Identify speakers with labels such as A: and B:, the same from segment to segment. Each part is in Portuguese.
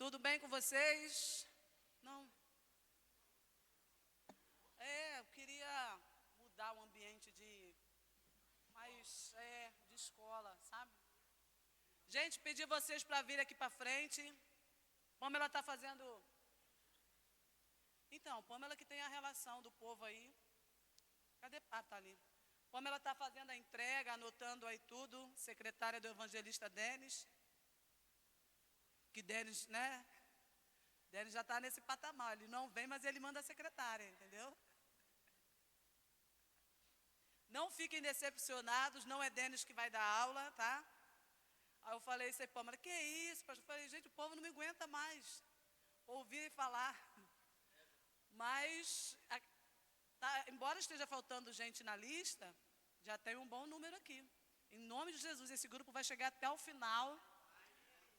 A: Tudo bem com vocês? Não? Eu queria mudar o ambiente de escola, sabe? Gente, pedir vocês para vir aqui para frente. Pamela está fazendo... Então, Pamela que tem a relação do povo aí. Cadê? Ah, tá ali. Pamela está fazendo a entrega, anotando aí tudo. Secretária do evangelista Denis. Que Denis, né? Denis já está nesse patamar. Ele não vem, mas ele manda a secretária, entendeu? Não fiquem decepcionados, não é Denis que vai dar aula, tá? Aí eu falei isso aí, Pamela, que isso, pastor? Eu falei, gente, o povo não me aguenta mais ouvir falar. Mas, embora esteja faltando gente na lista, já tem um bom número aqui. Em nome de Jesus, esse grupo vai chegar até o final,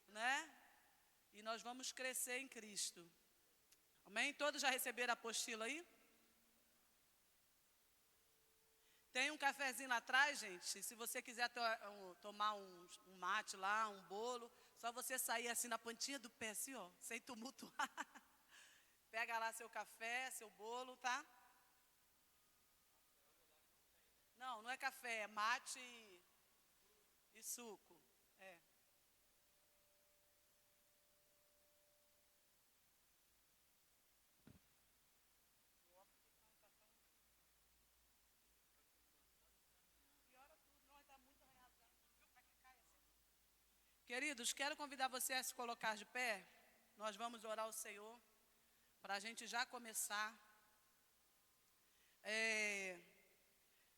A: né? E nós vamos crescer em Cristo. Amém? Todos já receberam a apostila aí? Tem um cafezinho lá atrás, gente. Se você quiser tomar um mate lá, um bolo, só você sair assim na pontinha do pé, assim, ó, sem tumultuar. Pega lá seu café, seu bolo, tá? Não, não é café, é mate e suco. É. Queridos, quero convidar você a se colocar de pé. Nós vamos orar ao Senhor, para a gente já começar.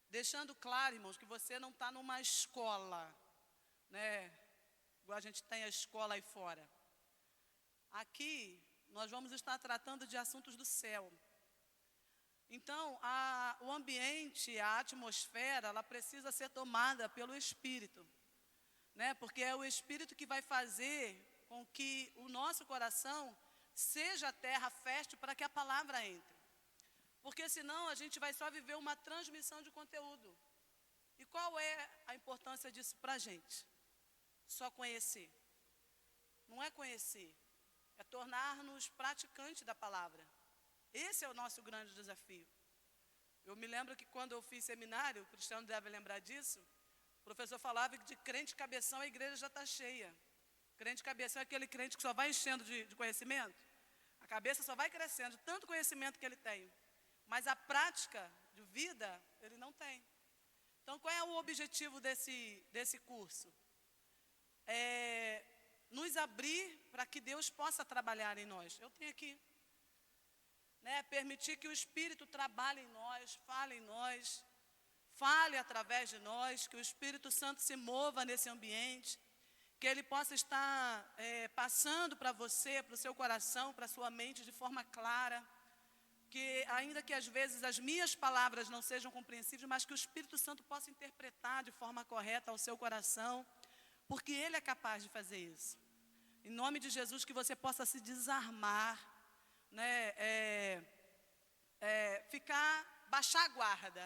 A: Deixando claro, irmãos, que você não está numa escola, né? Igual a gente tem a escola aí fora. Aqui, nós vamos estar tratando de assuntos do céu. Então, o ambiente, a atmosfera, ela precisa ser tomada pelo Espírito. Né? Porque é o Espírito que vai fazer com que o nosso coração seja a terra fértil para que a palavra entre. Porque senão a gente vai só viver uma transmissão de conteúdo. E qual é a importância disso para a gente? Só conhecer. Não é conhecer, é tornar-nos praticantes da palavra. Esse é o nosso grande desafio. Eu me lembro que quando eu fiz seminário, o Cristiano deve lembrar disso, o professor falava que de crente cabeção a igreja já está cheia. Crente cabeção é aquele crente que só vai enchendo de conhecimento. A cabeça só vai crescendo, de tanto conhecimento que ele tem. Mas a prática de vida, ele não tem. Então, qual é o objetivo desse curso? Nos abrir para que Deus possa trabalhar em nós. Eu tenho aqui. Né, permitir que o Espírito trabalhe em nós, fale em nós, fale através de nós, que o Espírito Santo se mova nesse ambiente, que ele possa estar passando para você, para o seu coração, para a sua mente de forma clara, que ainda que às vezes as minhas palavras não sejam compreensíveis, mas que o Espírito Santo possa interpretar de forma correta ao seu coração, porque ele é capaz de fazer isso. Em nome de Jesus, que você possa se desarmar, né, baixar a guarda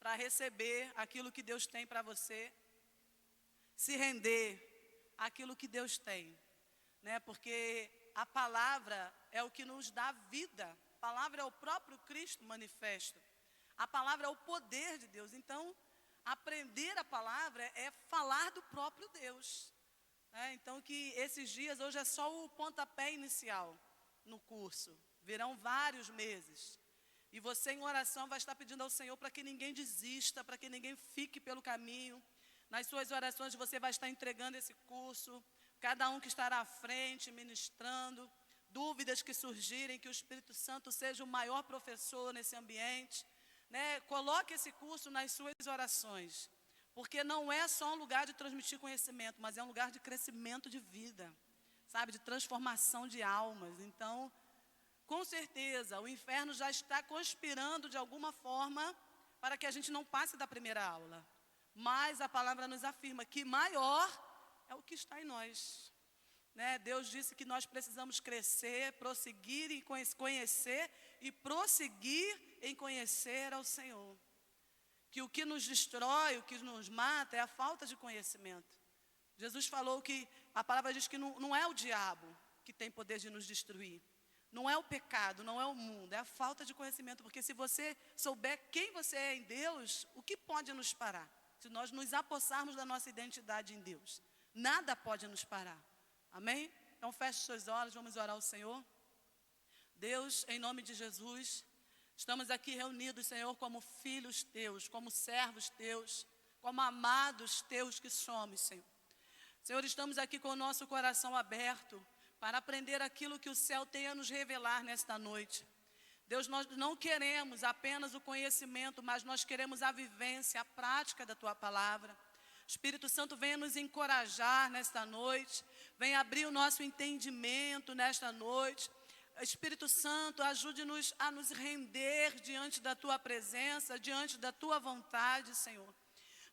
A: para receber aquilo que Deus tem para você, se render àquilo que Deus tem, né, porque a palavra é o que nos dá vida, a palavra é o próprio Cristo manifesto, a palavra é o poder de Deus. Então, aprender a palavra é falar do próprio Deus, né? Então, que esses dias, hoje é só o pontapé inicial no curso, virão vários meses, e você em oração vai estar pedindo ao Senhor para que ninguém desista, para que ninguém fique pelo caminho. Nas suas orações você vai estar entregando esse curso, cada um que estará à frente, ministrando, dúvidas que surgirem, que o Espírito Santo seja o maior professor nesse ambiente, né? Coloque esse curso nas suas orações, porque não é só um lugar de transmitir conhecimento, mas é um lugar de crescimento de vida, sabe, de transformação de almas. Então, com certeza, o inferno já está conspirando de alguma forma para que a gente não passe da primeira aula. Mas a palavra nos afirma que maior é o que está em nós. Né? Deus disse que nós precisamos crescer, prosseguir em conhecer e prosseguir em conhecer ao Senhor. Que o que nos destrói, o que nos mata é a falta de conhecimento. Jesus falou que, a palavra diz que não é o diabo que tem poder de nos destruir. Não é o pecado, não é o mundo, é a falta de conhecimento. Porque se você souber quem você é em Deus, o que pode nos parar? Se nós nos apossarmos da nossa identidade em Deus, nada pode nos parar. Amém? Então feche seus olhos, vamos orar ao Senhor. Deus, em nome de Jesus, estamos aqui reunidos, Senhor, como filhos teus, como servos teus, como amados teus que somos, Senhor. Senhor, estamos aqui com o nosso coração aberto para aprender aquilo que o céu tem a nos revelar nesta noite. Deus, nós não queremos apenas o conhecimento, mas nós queremos a vivência, a prática da Tua palavra. Espírito Santo, venha nos encorajar nesta noite, venha abrir o nosso entendimento nesta noite. Espírito Santo, ajude-nos a nos render diante da Tua presença, diante da Tua vontade, Senhor.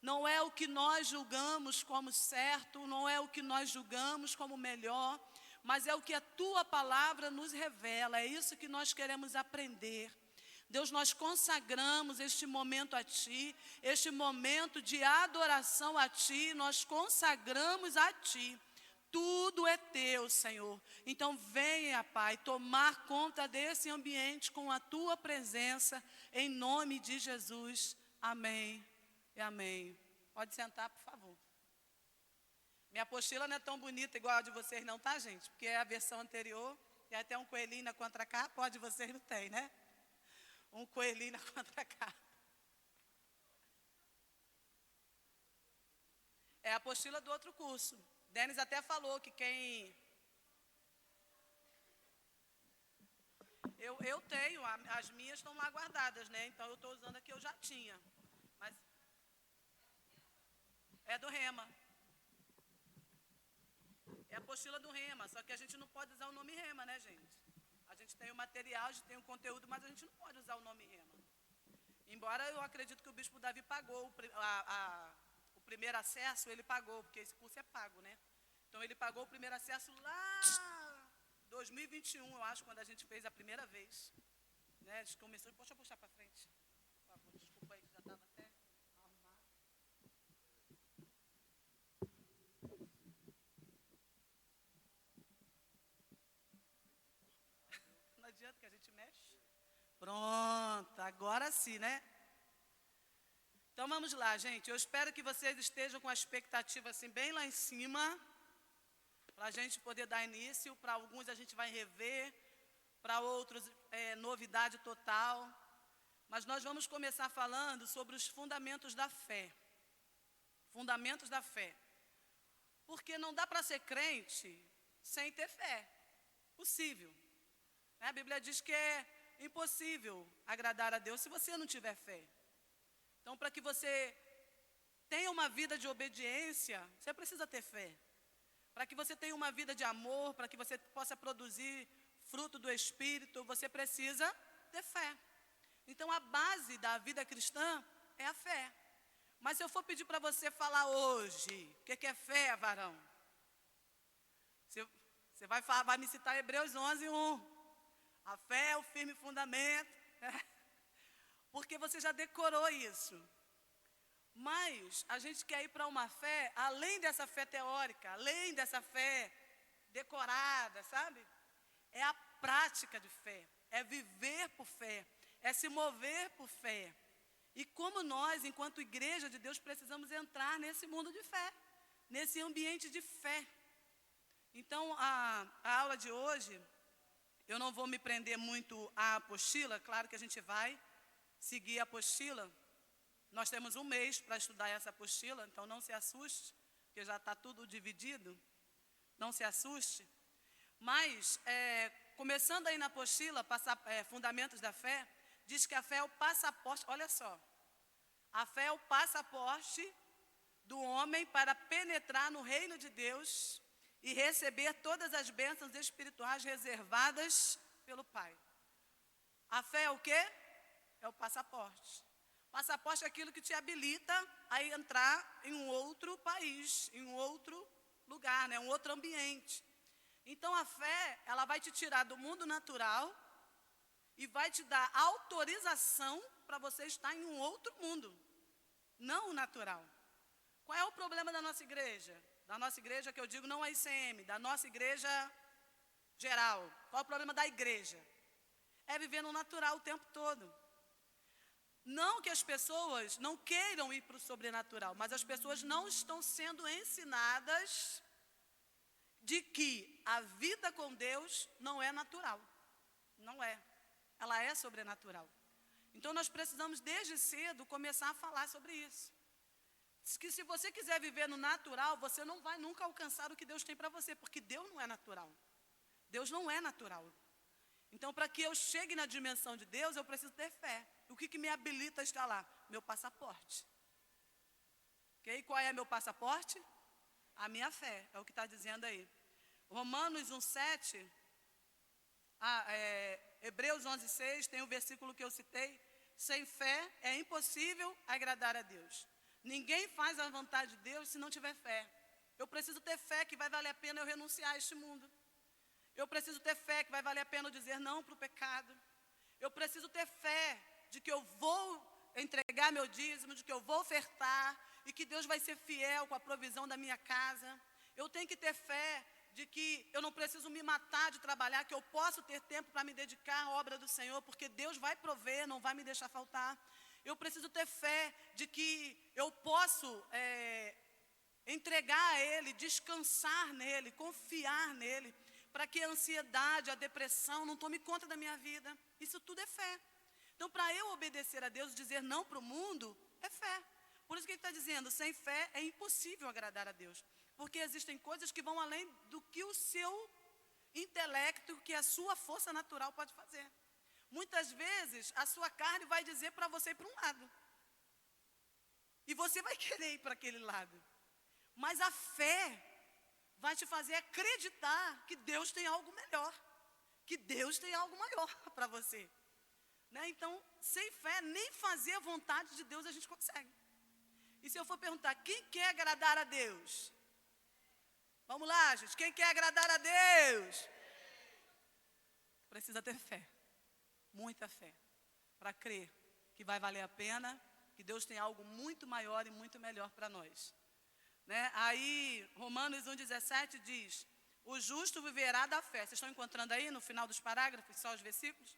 A: Não é o que nós julgamos como certo, não é o que nós julgamos como melhor, mas é o que a Tua palavra nos revela, é isso que nós queremos aprender. Deus, nós consagramos este momento a Ti, este momento de adoração a Ti, nós consagramos a Ti. Tudo é Teu, Senhor. Então venha, Pai, tomar conta desse ambiente com a Tua presença, em nome de Jesus. Amém e amém. Pode sentar, por favor. Minha apostila não é tão bonita igual a de vocês não, tá, gente? Porque é a versão anterior, tem até um coelhinho na contracapa, pode vocês não tem, né? Um coelhinho na contracapa. É a apostila do outro curso. Denis até falou que quem... Eu tenho, as minhas estão lá guardadas, né? Então eu estou usando a que eu já tinha. Mas é do Rema. É a apostila do Rema, só que a gente não pode usar o nome Rema, né, gente? A gente tem o material, a gente tem o conteúdo, mas a gente não pode usar o nome Rema. Embora eu acredito que o Bispo Davi pagou o primeiro acesso, ele pagou, porque esse curso é pago, né? Então ele pagou o primeiro acesso lá em 2021, eu acho, quando a gente fez a primeira vez. Né? A gente começou, deixa eu puxar para frente. Por favor, desculpa aí que já estava até arrumado. Não adianta que a gente mexe. Pronto, agora sim, né? Então vamos lá, gente. Eu espero que vocês estejam com a expectativa assim bem lá em cima, para a gente poder dar início. Para alguns a gente vai rever, para outros novidade total. Mas nós vamos começar falando sobre os fundamentos da fé. Fundamentos da fé. Porque não dá para ser crente sem ter fé. Possível. A Bíblia diz que é impossível agradar a Deus se você não tiver fé. Então, para que você tenha uma vida de obediência, você precisa ter fé. Para que você tenha uma vida de amor, para que você possa produzir fruto do Espírito, você precisa ter fé. Então, a base da vida cristã é a fé. Mas se eu for pedir para você falar hoje, o que é fé, varão? Você vai me citar Hebreus 11:1. A fé é o firme fundamento. Porque você já decorou isso. Mas a gente quer ir para uma fé, além dessa fé teórica, além dessa fé decorada, sabe? É a prática de fé, é viver por fé, é se mover por fé. E como nós, enquanto igreja de Deus, precisamos entrar nesse mundo de fé, nesse ambiente de fé. Então, a aula de hoje, eu não vou me prender muito à apostila, claro que a gente vai seguir a apostila. Nós temos um mês para estudar essa apostila, então não se assuste, porque já está tudo dividido, não se assuste. Mas, começando aí na apostila, Fundamentos da Fé, diz que a fé é o passaporte, olha só, a fé é o passaporte do homem para penetrar no reino de Deus e receber todas as bênçãos espirituais reservadas pelo Pai. A fé é o quê? É o passaporte. Passaporte é aquilo que te habilita a entrar em um outro país, em um outro lugar, né? Um outro ambiente. Então a fé, ela vai te tirar do mundo natural e vai te dar autorização para você estar em um outro mundo, não o natural. Qual é o problema da nossa igreja? Da nossa igreja, que eu digo não a ICM, da nossa igreja geral? Qual é o problema da igreja? É viver no natural o tempo todo. Não que as pessoas não queiram ir para o sobrenatural, mas as pessoas não estão sendo ensinadas de que a vida com Deus não é natural. Não é. Ela é sobrenatural. Então nós precisamos desde cedo começar a falar sobre isso. Que se você quiser viver no natural, você não vai nunca alcançar o que Deus tem para você, porque Deus não é natural. Deus não é natural. Então, para que eu chegue na dimensão de Deus, eu preciso ter fé. O que me habilita a estar lá? Meu passaporte. Ok? Qual é meu passaporte? A minha fé, é o que está dizendo aí. Romanos 1,7, Hebreus 11,6, tem o versículo que eu citei. Sem fé é impossível agradar a Deus. Ninguém faz a vontade de Deus se não tiver fé. Eu preciso ter fé que vai valer a pena eu renunciar a este mundo. Eu preciso ter fé que vai valer a pena eu dizer não para o pecado. Eu preciso ter fé de que eu vou entregar meu dízimo, de que eu vou ofertar e que Deus vai ser fiel com a provisão da minha casa. Eu tenho que ter fé de que eu não preciso me matar de trabalhar, que eu posso ter tempo para me dedicar à obra do Senhor, porque Deus vai prover, não vai me deixar faltar. Eu preciso ter fé de que eu posso entregar a Ele, descansar nele, confiar nele, para que a ansiedade, a depressão não tome conta da minha vida. Isso tudo é fé. Então, para eu obedecer a Deus e dizer não para o mundo, é fé. Por isso que ele está dizendo, sem fé é impossível agradar a Deus. Porque existem coisas que vão além do que o seu intelecto, que a sua força natural pode fazer. Muitas vezes, a sua carne vai dizer para você ir para um lado. E você vai querer ir para aquele lado. Mas a fé vai te fazer acreditar que Deus tem algo melhor. Que Deus tem algo maior para você. Né? Então, sem fé, nem fazer a vontade de Deus a gente consegue. E se eu for perguntar, quem quer agradar a Deus? Vamos lá, gente, quem quer agradar a Deus? Precisa ter fé. Muita fé, para crer que vai valer a pena, que Deus tem algo muito maior e muito melhor para nós. Né? Aí, Romanos 1,17 diz, o justo viverá da fé. Vocês estão encontrando aí no final dos parágrafos, só os versículos?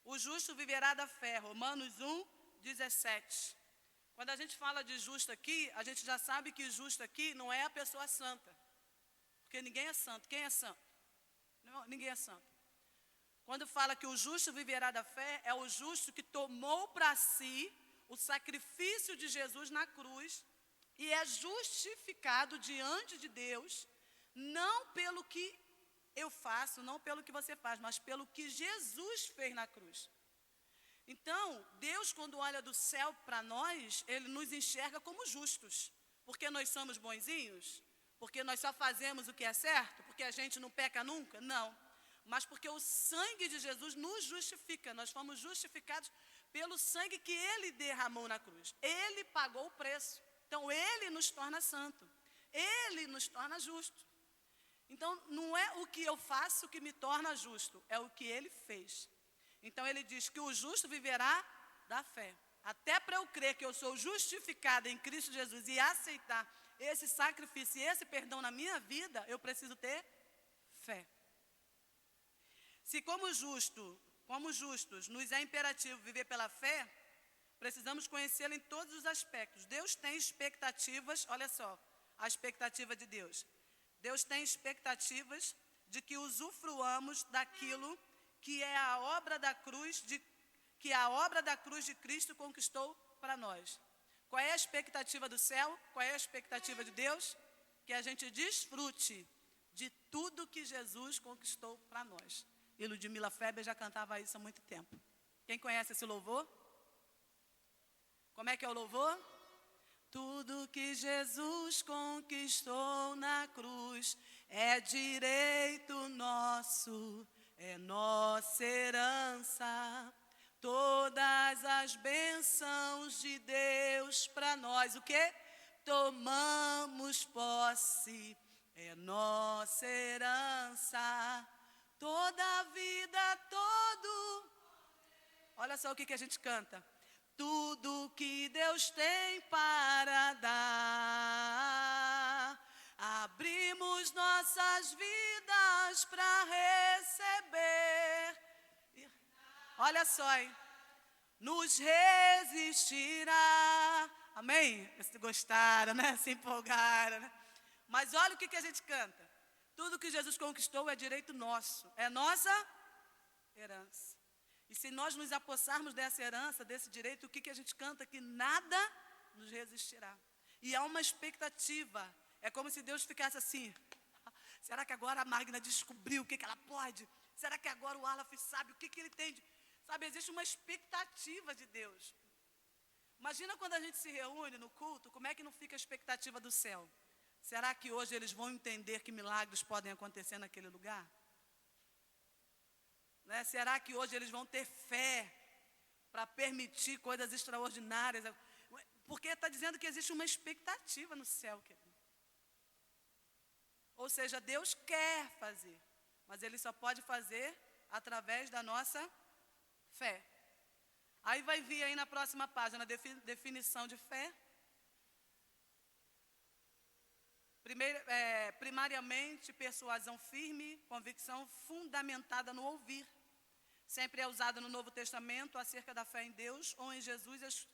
A: O justo viverá da fé, Romanos 1,17. Quando a gente fala de justo aqui, a gente já sabe que justo aqui não é a pessoa santa. Porque ninguém é santo. Quem é santo? Não, ninguém é santo. Quando fala que o justo viverá da fé, é o justo que tomou para si o sacrifício de Jesus na cruz e é justificado diante de Deus, não pelo que eu faço, não pelo que você faz, mas pelo que Jesus fez na cruz. Então, Deus, quando olha do céu para nós, Ele nos enxerga como justos. Porque nós somos bonzinhos? Porque nós só fazemos o que é certo? Porque a gente não peca nunca? Não. Mas porque o sangue de Jesus nos justifica. Nós fomos justificados pelo sangue que Ele derramou na cruz. Ele pagou o preço. Então, Ele nos torna santo. Ele nos torna justo. Então, não é o que eu faço que me torna justo, é o que Ele fez. Então, Ele diz que o justo viverá da fé. Até para eu crer que eu sou justificada em Cristo Jesus e aceitar esse sacrifício e esse perdão na minha vida, eu preciso ter fé. Se como justos nos é imperativo viver pela fé, precisamos conhecê-lo em todos os aspectos. Deus tem expectativas, olha só, a expectativa de Deus. Deus tem expectativas de que usufruamos daquilo que é a obra da cruz de Cristo conquistou para nós. Qual é a expectativa do céu? Qual é a expectativa de Deus? Que a gente desfrute de tudo que Jesus conquistou para nós. E Ludmila Feber já cantava isso há muito tempo. Quem conhece esse louvor? Como é que é o louvor? Tudo que Jesus conquistou na cruz é direito nosso, é nossa herança. Todas as bênçãos de Deus para nós, o quê? Tomamos posse, é nossa herança. Toda a vida, olha só o que a gente canta. Tudo que Deus tem para dar, abrimos nossas vidas para Olha só, hein? Nos resistirá. Amém? Se gostaram, né? Se empolgaram, né? Mas olha o que a gente canta. Tudo que Jesus conquistou é direito nosso. É nossa herança. E se nós nos apossarmos dessa herança, desse direito, o que a gente canta? Que nada nos resistirá. E há uma expectativa. É como se Deus ficasse assim. Será que agora a Magna descobriu o que ela pode? Será que agora o Aleph sabe o que ele tem? Sabe, existe uma expectativa de Deus. Imagina quando a gente se reúne no culto, como é que não fica a expectativa do céu? Será que hoje eles vão entender que milagres podem acontecer naquele lugar? Né? Será que hoje eles vão ter fé para permitir coisas extraordinárias? Porque está dizendo que existe uma expectativa no céu, querido. Ou seja, Deus quer fazer, mas Ele só pode fazer através da nossa fé. Aí vai vir aí na próxima página a definição de fé. Primariamente, persuasão firme, convicção fundamentada no ouvir. Sempre é usado no Novo Testamento acerca da fé em Deus ou em Jesus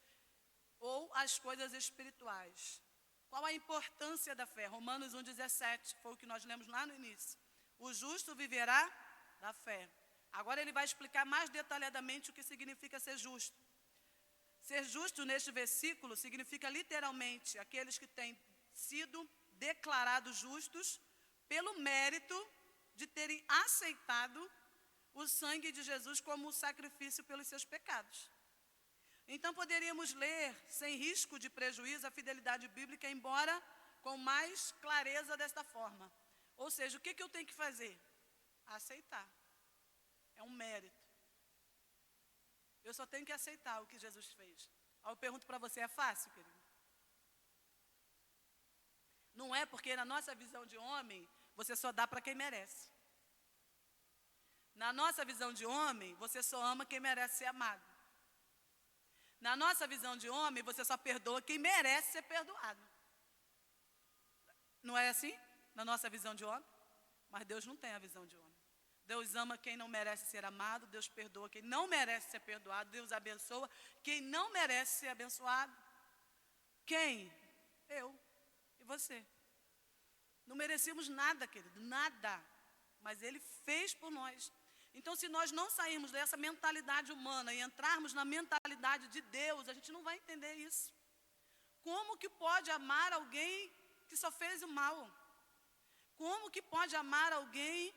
A: ou as coisas espirituais. Qual a importância da fé? Romanos 1,17, foi o que nós lemos lá no início. O justo viverá da fé. Agora ele vai explicar mais detalhadamente o que significa ser justo. Ser justo neste versículo significa literalmente aqueles que têm sido declarados justos pelo mérito de terem aceitado o sangue de Jesus como sacrifício pelos seus pecados. Então poderíamos ler, sem risco de prejuízo, a fidelidade bíblica, embora com mais clareza desta forma. Ou seja, o que eu tenho que fazer? Aceitar. É um mérito. Eu só tenho que aceitar o que Jesus fez. Aí eu pergunto para você, é fácil, querido? Não é, porque na nossa visão de homem, você só dá para quem merece. Na nossa visão de homem, você só ama quem merece ser amado. Na nossa visão de homem, você só perdoa quem merece ser perdoado. Não é assim? Na nossa visão de homem? Mas Deus não tem a visão de homem. Deus ama quem não merece ser amado, Deus perdoa quem não merece ser perdoado, Deus abençoa quem não merece ser abençoado. Quem? Eu e você. Não merecemos nada, querido, nada. Mas Ele fez por nós. Então, se nós não sairmos dessa mentalidade humana e entrarmos na mentalidade de Deus, a gente não vai entender isso. Como que pode amar alguém que só fez o mal? Como que pode amar alguém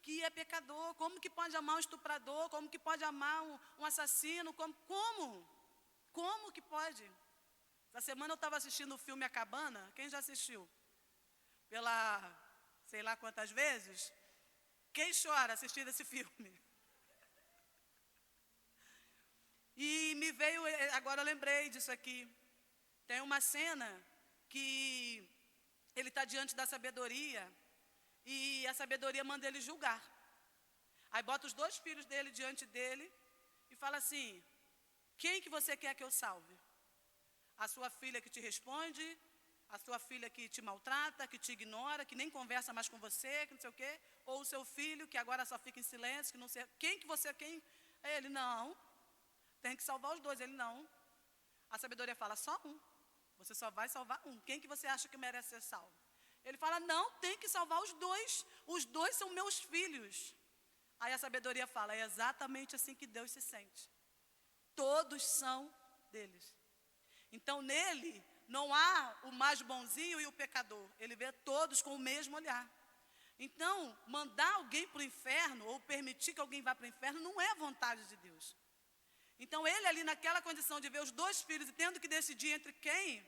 A: que é pecador? Como que pode amar um estuprador? Como que pode amar um assassino? Como que pode? Essa semana eu estava assistindo o filme A Cabana. Quem já assistiu? Pela sei lá quantas vezes. Quem chora assistindo esse filme? E me veio, agora eu lembrei disso aqui. Tem uma cena que ele está diante da sabedoria e a sabedoria manda ele julgar. Aí bota os 2 filhos dele diante dele e fala assim: quem que você quer que eu salve? A sua filha que te responde, a sua filha que te maltrata, que te ignora, que nem conversa mais com você, que não sei o quê, ou o seu filho que agora só fica em silêncio, que não sei, quem? Aí ele, não, tem que salvar os 2, ele não. A sabedoria fala, só um, você só vai salvar um, quem que você acha que merece ser salvo? Ele fala, não, tem que salvar os 2 são meus filhos. Aí a sabedoria fala, é exatamente assim que Deus se sente, todos são deles. Então nele não há o mais bonzinho e o pecador. Ele vê todos com o mesmo olhar. Então, mandar alguém para o inferno, ou permitir que alguém vá para o inferno, não é vontade de Deus. Então, ele ali naquela condição de ver os 2 filhos e tendo que decidir entre quem,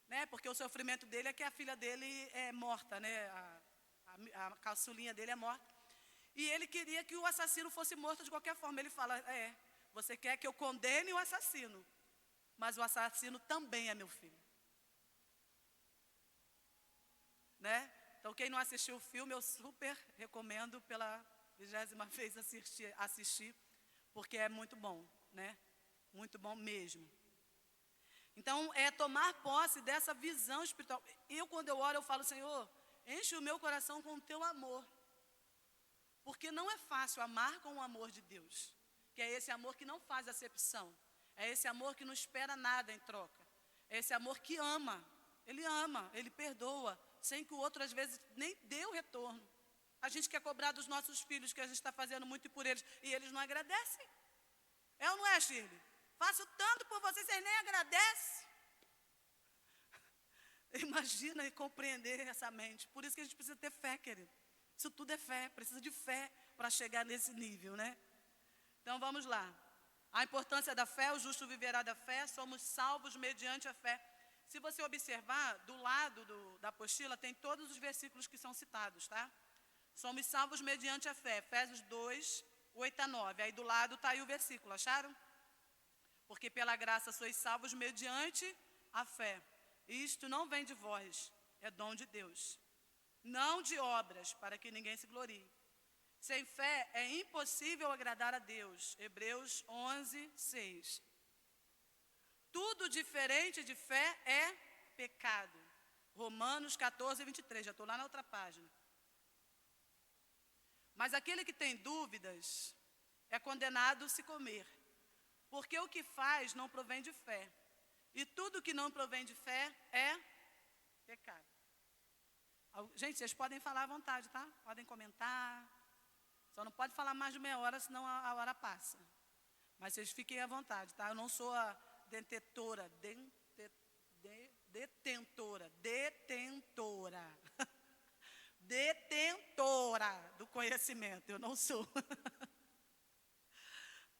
A: né, porque o sofrimento dele é que a filha dele é morta, né, a caçulinha dele é morta. E ele queria que o assassino fosse morto de qualquer forma. Ele fala, você quer que eu condene o assassino, mas o assassino também é meu filho. Né? Então, quem não assistiu o filme, eu super recomendo pela 20ª vez assistir, porque é muito bom, né? Muito bom mesmo. Então, é tomar posse dessa visão espiritual. Quando eu oro, eu falo, Senhor, enche o meu coração com o teu amor. Porque não é fácil amar com o amor de Deus. que é esse amor que não faz acepção, é esse amor que não espera nada em troca, é esse amor que ama, ele perdoa, sem que o outro às vezes nem dê o retorno. A gente quer cobrar dos nossos filhos que a gente está fazendo muito por eles, e eles não agradecem. É ou não é, Shirley? Faço tanto por vocês, vocês nem agradecem. Imagina e compreender essa mente. Por isso que a gente precisa ter fé, querido. Isso tudo é fé, precisa de fé para chegar nesse nível, né? Então vamos lá. A importância da fé, o justo viverá da fé, somos salvos mediante a fé. Se você observar, do lado da apostila tem todos os versículos que são citados, tá? Somos salvos mediante a fé, Efésios 2, 8 a 9. Aí do lado está aí o versículo, acharam? Porque pela graça sois salvos mediante a fé. Isto não vem de vós, é dom de Deus. Não de obras, para que ninguém se glorie. Sem fé é impossível agradar a Deus. Hebreus 11, 6. Tudo diferente de fé é pecado. Romanos 14, 23. Já estou lá na outra página. Mas aquele que tem dúvidas é condenado a se comer. Porque o que faz não provém de fé. E tudo que não provém de fé é pecado. Gente, vocês podem falar à vontade, tá? Podem comentar. Só não pode falar mais de meia hora, senão a hora passa. Mas vocês fiquem à vontade, tá? Eu não sou a detentora detentora do conhecimento. Eu não sou.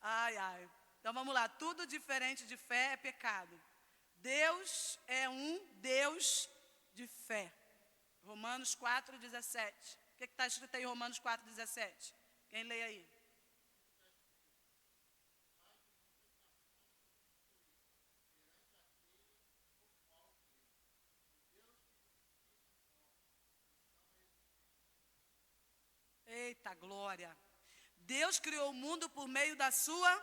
A: Ai, ai. Então vamos lá. Tudo diferente de fé é pecado. Deus é um Deus de fé. Romanos 4, 17. O que está escrito aí em Romanos 4, 17? Quem lê aí? Eita, glória. Deus criou o mundo por meio da sua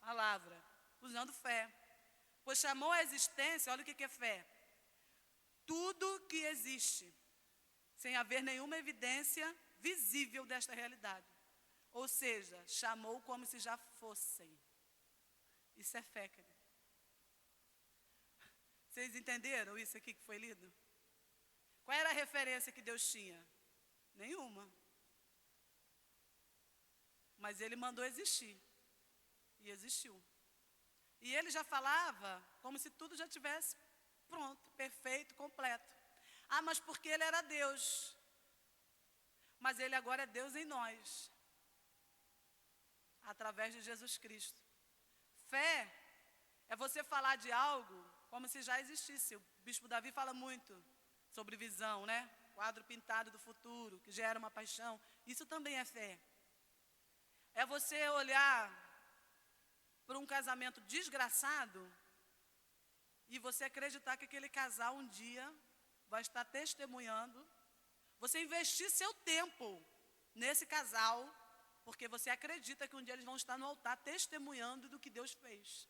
A: palavra, usando fé. Pois chamou a existência, olha o que é fé. Tudo que existe, sem haver nenhuma evidência visível desta realidade. Ou seja, chamou como se já fossem. Isso é fé, querido. Vocês entenderam isso aqui que foi lido? Qual era a referência que Deus tinha? Nenhuma. Mas Ele mandou existir. E existiu. E Ele já falava como se tudo já tivesse pronto, perfeito, completo. Ah, mas porque Ele era Deus. Mas Ele agora é Deus em nós. Através de Jesus Cristo. Fé é você falar de algo como se já existisse. O bispo Davi fala muito sobre visão, né? Quadro pintado do futuro, que gera uma paixão. Isso também é fé. É você olhar para um casamento desgraçado e você acreditar que aquele casal um dia vai estar testemunhando. Você investir seu tempo nesse casal, porque você acredita que um dia eles vão estar no altar testemunhando do que Deus fez.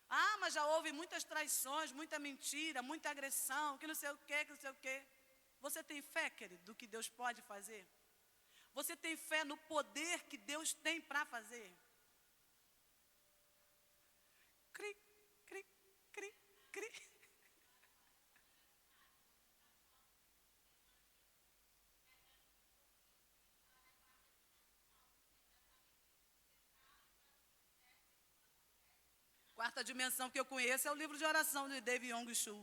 A: Ah, mas já houve muitas traições, muita mentira, muita agressão, que não sei o quê, que não sei o quê. Você tem fé, querido, do que Deus pode fazer? Você tem fé no poder que Deus tem para fazer? Cri, cri, cri, cri. Quarta dimensão que eu conheço é o livro de oração de David Yong Shu.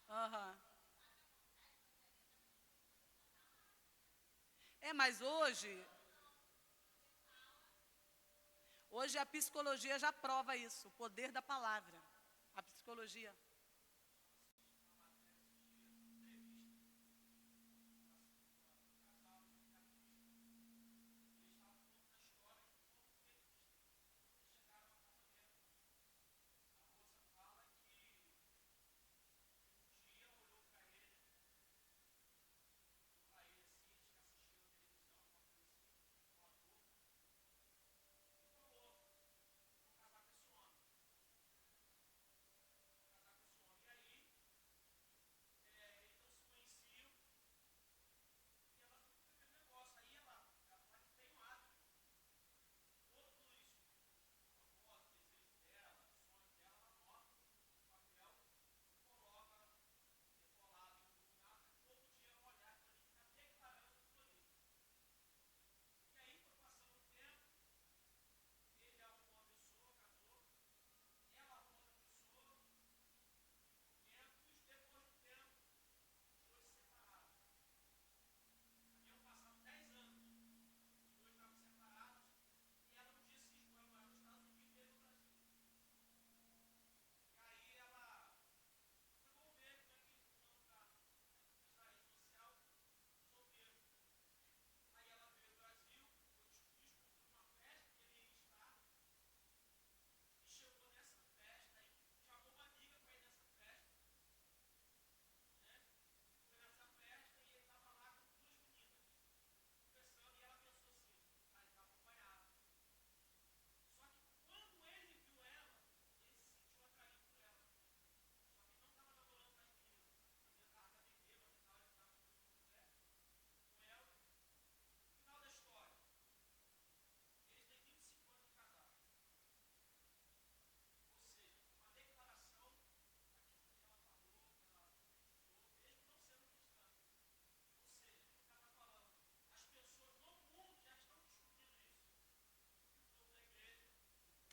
A: Uhum. Mas hoje a psicologia já prova isso, o poder da palavra. A psicologia.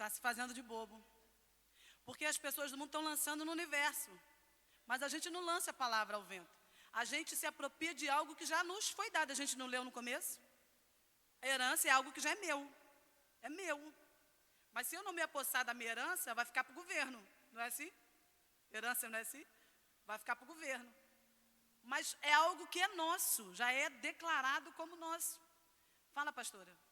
A: Está se fazendo de bobo. Porque as pessoas do mundo estão lançando no universo. Mas a gente não lança a palavra ao vento. A gente se apropria de algo que já nos foi dado. A gente não leu no começo? A herança é algo que já é meu. É meu. Mas se eu não me apossar da minha herança, vai ficar para o governo. Não é assim? Herança não é assim? Vai ficar para o governo. Mas é algo que é nosso. Já é declarado como nosso. Fala, pastora.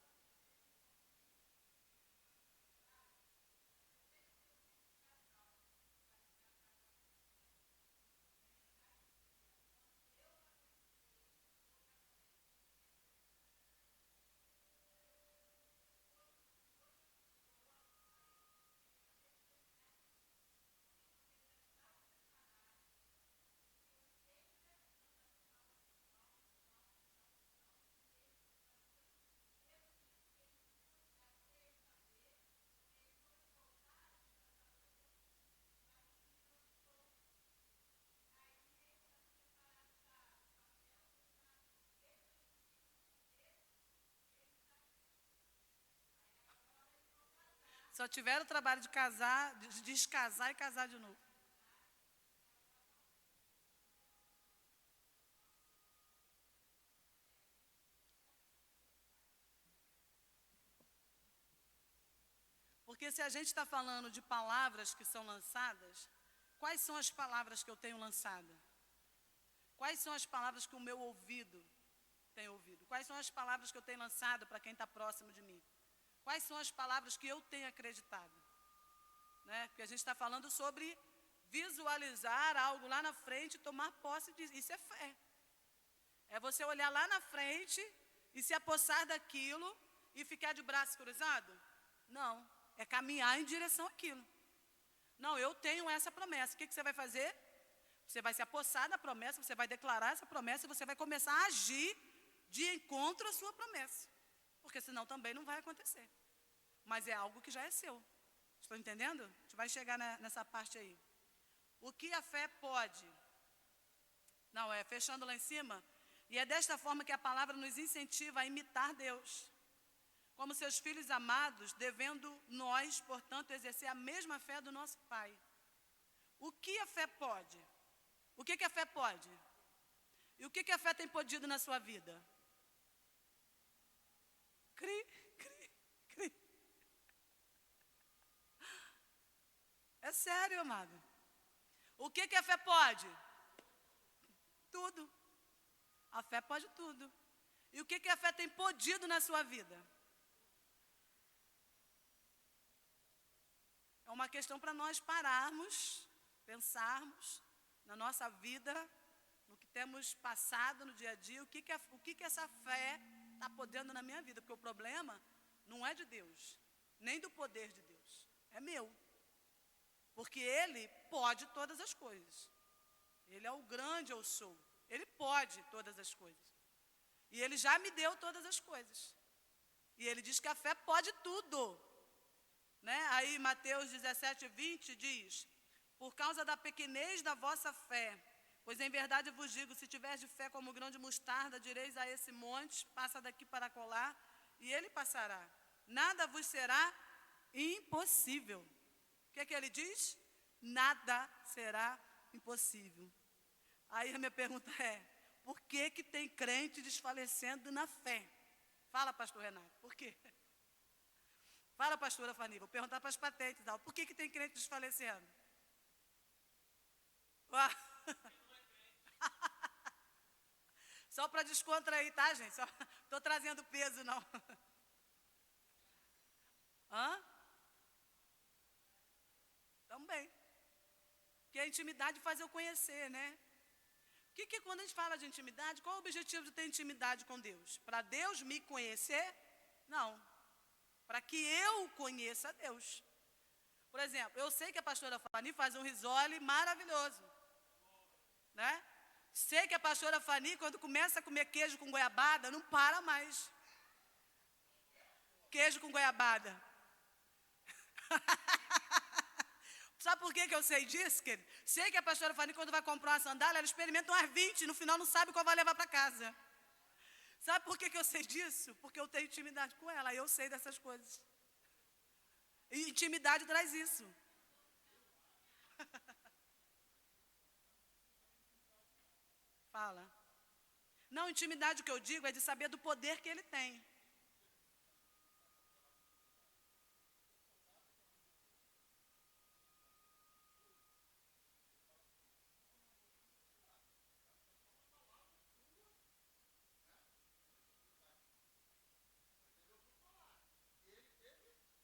A: Só tiveram o trabalho de casar, de descasar e casar de novo. Porque se a gente está falando de palavras que são lançadas, quais são as palavras que eu tenho lançado? Quais são as palavras que o meu ouvido tem ouvido? Quais são as palavras que eu tenho lançado para quem está próximo de mim? Quais são as palavras que eu tenho acreditado? Né? Porque a gente está falando sobre visualizar algo lá na frente e tomar posse disso. Isso é fé. É você olhar lá na frente e se apossar daquilo e ficar de braço cruzado? Não. É caminhar em direção àquilo. Não, eu tenho essa promessa. O que você vai fazer? Você vai se apossar da promessa, você vai declarar essa promessa e você vai começar a agir de encontro à sua promessa. Porque senão também não vai acontecer. Mas é algo que já é seu. Estão entendendo? A gente vai chegar nessa parte aí. O que a fé pode? Não, fechando lá em cima. E é desta forma que a palavra nos incentiva a imitar Deus. Como seus filhos amados, devendo nós, portanto, exercer a mesma fé do nosso Pai. O que a fé pode? O que a fé pode? E o que a fé tem podido na sua vida? Cri, cri, cri. É sério, amado. O que a fé pode? Tudo. A fé pode tudo. E o que a fé tem podido na sua vida? É uma questão para nós pararmos, pensarmos na nossa vida, no que temos passado no dia a dia, o que essa fé está podendo na minha vida. Porque o problema não é de Deus, nem do poder de Deus, é meu. Porque Ele pode todas as coisas. Ele é o grande eu sou. Ele pode todas as coisas. E Ele já me deu todas as coisas. E Ele diz que a fé pode tudo. Né? Aí Mateus 17:20 diz: por causa da pequenez da vossa fé, pois em verdade vos digo, se tiveres de fé como grão de mostarda, direis a esse monte, passa daqui para colar, e ele passará. Nada vos será impossível. O que ele diz? Nada será impossível. Aí a minha pergunta é, por que tem crente desfalecendo na fé? Fala, pastor Renato, por quê? Fala, pastora Fani, vou perguntar para as patentes. Por que tem crente desfalecendo? Só para descontrair, tá, gente? Estou trazendo peso, não. Hã? Também. Porque a intimidade faz eu conhecer, né? Que quando a gente fala de intimidade, qual é o objetivo de ter intimidade com Deus? Para Deus me conhecer? Não. Para que eu conheça Deus. Por exemplo, eu sei que a pastora Fani faz um risole maravilhoso. Né? Sei que a pastora Fani, quando começa a comer queijo com goiabada, não para mais. Queijo com goiabada. Sabe por que eu sei disso, querido? Sei que a pastora Fani, quando vai comprar uma sandália, ela experimenta umas 20, no final não sabe qual vai levar para casa. Sabe por que eu sei disso? Porque eu tenho intimidade com ela, e eu sei dessas coisas. E intimidade traz isso. Fala. Não, intimidade, o que eu digo é de saber do poder que ele tem.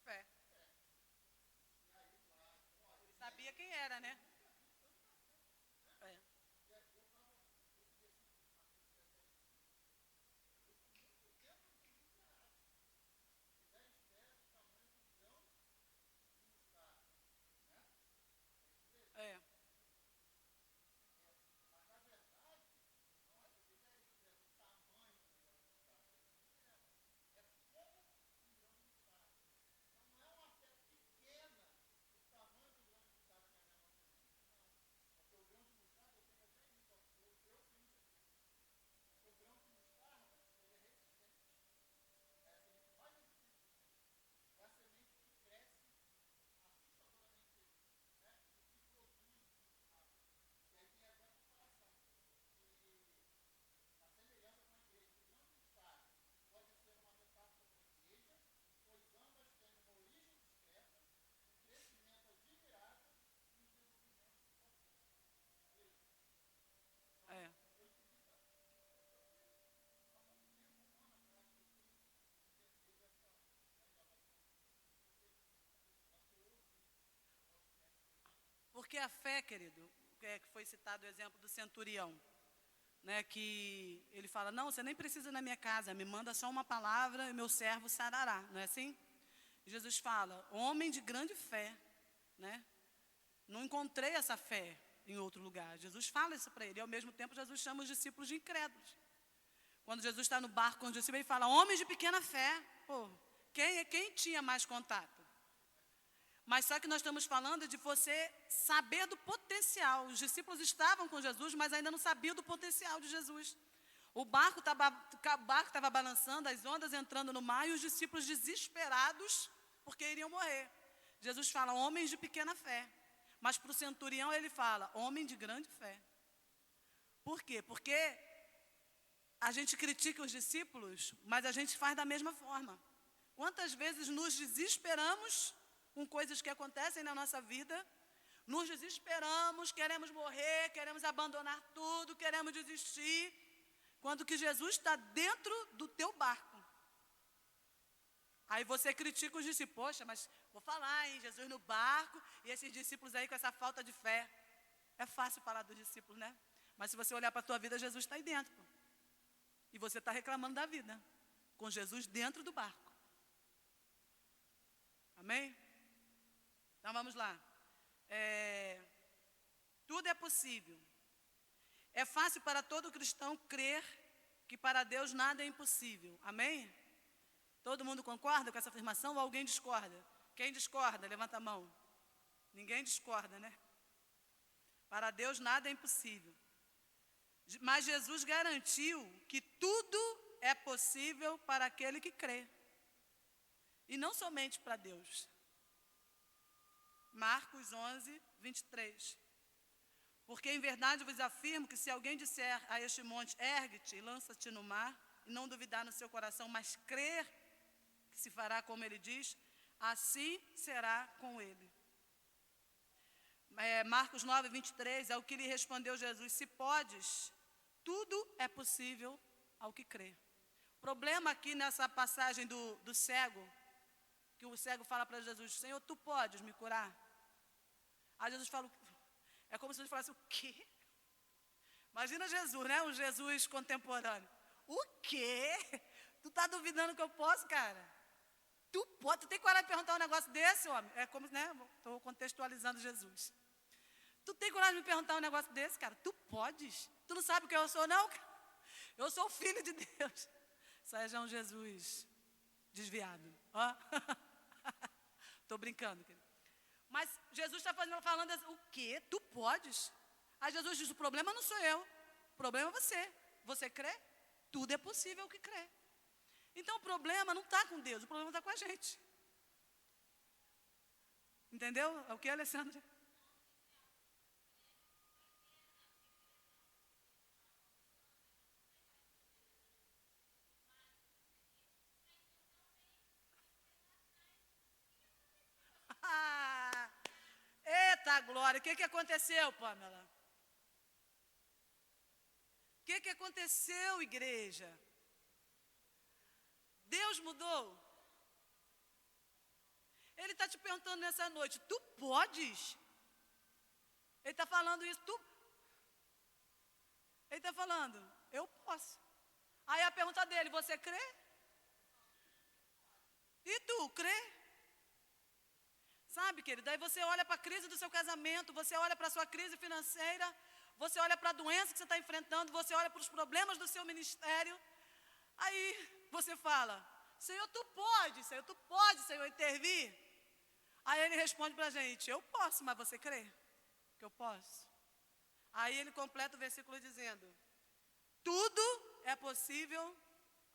A: Fé. Ele sabia quem era, né? É. É. É. Porque a fé, querido, que foi citado o exemplo do centurião, né, que ele fala, não, você nem precisa ir na minha casa, me manda só uma palavra e meu servo sarará, não é assim? E Jesus fala, homem de grande fé, né? Não encontrei essa fé em outro lugar. Jesus fala isso para ele, e ao mesmo tempo Jesus chama os discípulos de incrédulos. Quando Jesus está no barco com os discípulos, ele fala, homens de pequena fé. Pô, quem tinha mais contato? Mas só que nós estamos falando de você saber do potencial. Os discípulos estavam com Jesus, mas ainda não sabiam do potencial de Jesus. O barco estava balançando, as ondas entrando no mar, e os discípulos desesperados, porque iriam morrer. Jesus fala, homens de pequena fé. Mas para o centurião ele fala, homem de grande fé. Por quê? Porque a gente critica os discípulos, mas a gente faz da mesma forma. Quantas vezes nos desesperamos com coisas que acontecem na nossa vida, nos desesperamos, queremos morrer, queremos abandonar tudo, queremos desistir, quando que Jesus está dentro do teu barco. Aí você critica os discípulos, poxa, mas vou falar, hein, Jesus no barco, e esses discípulos aí com essa falta de fé. É fácil falar dos discípulos, né? Mas se você olhar para a tua vida, Jesus está aí dentro. Pô. E você está reclamando da vida, com Jesus dentro do barco. Amém? Então vamos lá. Tudo é possível. É fácil para todo cristão crer que para Deus nada é impossível. Amém? Todo mundo concorda com essa afirmação ou alguém discorda? Quem discorda, levanta a mão. Ninguém discorda, né? Para Deus nada é impossível. Mas Jesus garantiu que tudo é possível para aquele que crê. E não somente para Deus. Marcos 11, 23. Porque em verdade vos afirmo que se alguém disser a este monte, ergue-te e lança-te no mar, e não duvidar no seu coração, mas crer que se fará como ele diz, assim será com ele. Marcos 9, 23, é o que lhe respondeu Jesus, se podes, tudo é possível ao que crê. O problema aqui nessa passagem do cego, que o cego fala para Jesus, Senhor, tu podes me curar? Aí Jesus fala, é como se Jesus falasse, o quê? Imagina Jesus, né? Um Jesus contemporâneo. O quê? Tu está duvidando que eu posso, cara? Tu pode, tu tem coragem de perguntar um negócio desse, homem? É como, né? Estou contextualizando Jesus. Tu tem coragem de me perguntar um negócio desse, cara? Tu podes? Tu não sabe o que eu sou, não? Eu sou o filho de Deus. Isso aí já é um Jesus desviado. Ó. Estou brincando, querido. Mas Jesus está falando assim, o quê? Tu podes? Aí Jesus diz, o problema não sou eu. O problema é você. Você crê? Tudo é possível que crê. Então o problema não está com Deus, o problema está com a gente. Entendeu? É o que, Alessandra? Ah, eita glória, o que aconteceu, Pamela? O que aconteceu, igreja? Deus mudou? Ele está te perguntando nessa noite, tu podes? Ele está falando isso, Ele está falando, eu posso. Aí a pergunta dele, você crê? E tu, crê? Sabe, querido, aí você olha para a crise do seu casamento, você olha para a sua crise financeira, você olha para a doença que você está enfrentando, você olha para os problemas do seu ministério, aí você fala, Senhor, tu pode, Senhor, intervir? Aí ele responde para a gente, eu posso, mas você crê que eu posso? Aí ele completa o versículo dizendo, tudo é possível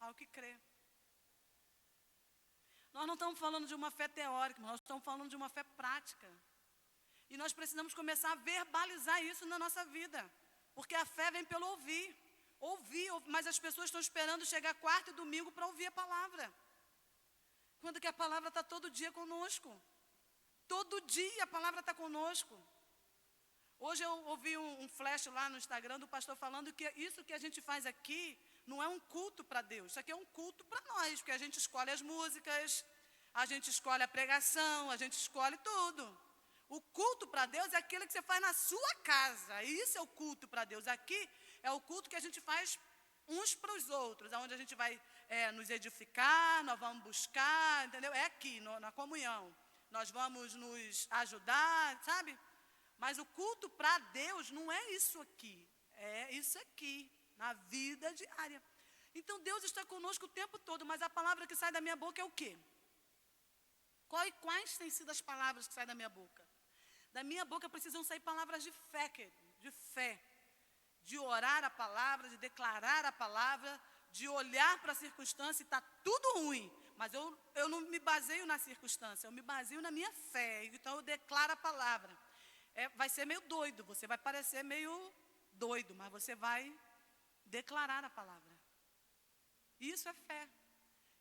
A: ao que crê. Nós não estamos falando de uma fé teórica, nós estamos falando de uma fé prática. E nós precisamos começar a verbalizar isso na nossa vida. Porque a fé vem pelo ouvir. Ouvir, mas as pessoas estão esperando chegar quarta e domingo para ouvir a palavra. Quando que a palavra está todo dia conosco. Todo dia a palavra está conosco. Hoje eu ouvi um flash lá no Instagram do pastor falando que isso que a gente faz aqui não é um culto para Deus. Isso aqui é um culto para nós, porque a gente escolhe as músicas, a gente escolhe a pregação, a gente escolhe tudo. O culto para Deus é aquele que você faz na sua casa. Isso é o culto para Deus. Aqui é o culto que a gente faz uns para os outros, onde a gente vai nos edificar, nós vamos buscar, entendeu? É aqui, na comunhão. Nós vamos nos ajudar, sabe? Mas o culto para Deus não é isso aqui, é isso aqui, na vida diária. Então Deus está conosco o tempo todo, mas a palavra que sai da minha boca é o quê? Quais têm sido as palavras que saem da minha boca? Da minha boca precisam sair palavras de fé, de orar a palavra, de declarar a palavra, de olhar para a circunstância e está tudo ruim, mas eu não me baseio na circunstância, eu me baseio na minha fé, então eu declaro a palavra. Vai ser meio doido, você vai parecer meio doido, mas você vai declarar a palavra. Isso é fé.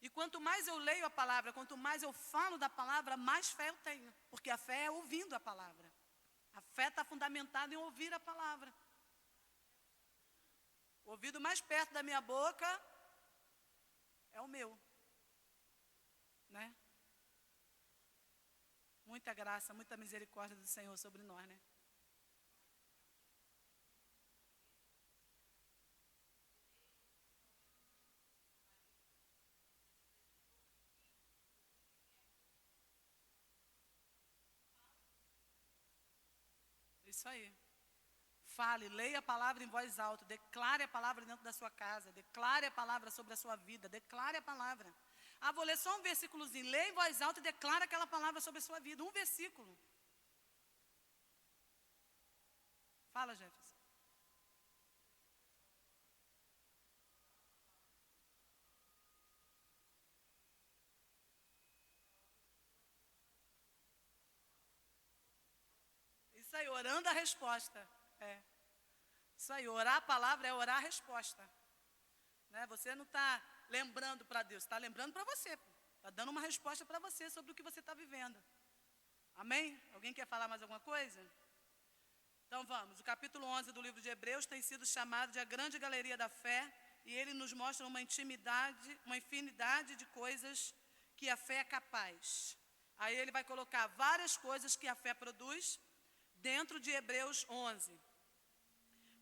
A: E quanto mais eu leio a palavra, quanto mais eu falo da palavra, mais fé eu tenho. Porque a fé é ouvindo a palavra. A fé está fundamentada em ouvir a palavra. O ouvido mais perto da minha boca é o meu. Né? Muita graça, muita misericórdia do Senhor sobre nós, né? Isso aí. Fale, leia a palavra em voz alta, declare a palavra dentro da sua casa, declare a palavra sobre a sua vida, declare a palavra. Ah, vou ler só um versículozinho, leia em voz alta e declare aquela palavra sobre a sua vida, um versículo. Fala, Jefferson. Isso aí, orando a resposta. Isso aí, orar a palavra é orar a resposta. Né? Você não está lembrando para Deus, está lembrando para você. Está dando uma resposta para você sobre o que você está vivendo. Amém? Alguém quer falar mais alguma coisa? Então vamos, o capítulo 11 do livro de Hebreus tem sido chamado de a grande galeria da fé, e ele nos mostra uma infinidade de coisas que a fé é capaz. Aí ele vai colocar várias coisas que a fé produz dentro de Hebreus 11.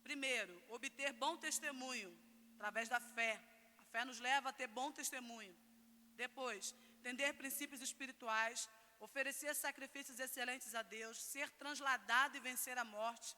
A: Primeiro, obter bom testemunho através da fé. A fé nos leva a ter bom testemunho. Depois, entender princípios espirituais, oferecer sacrifícios excelentes a Deus, ser transladado e vencer a morte.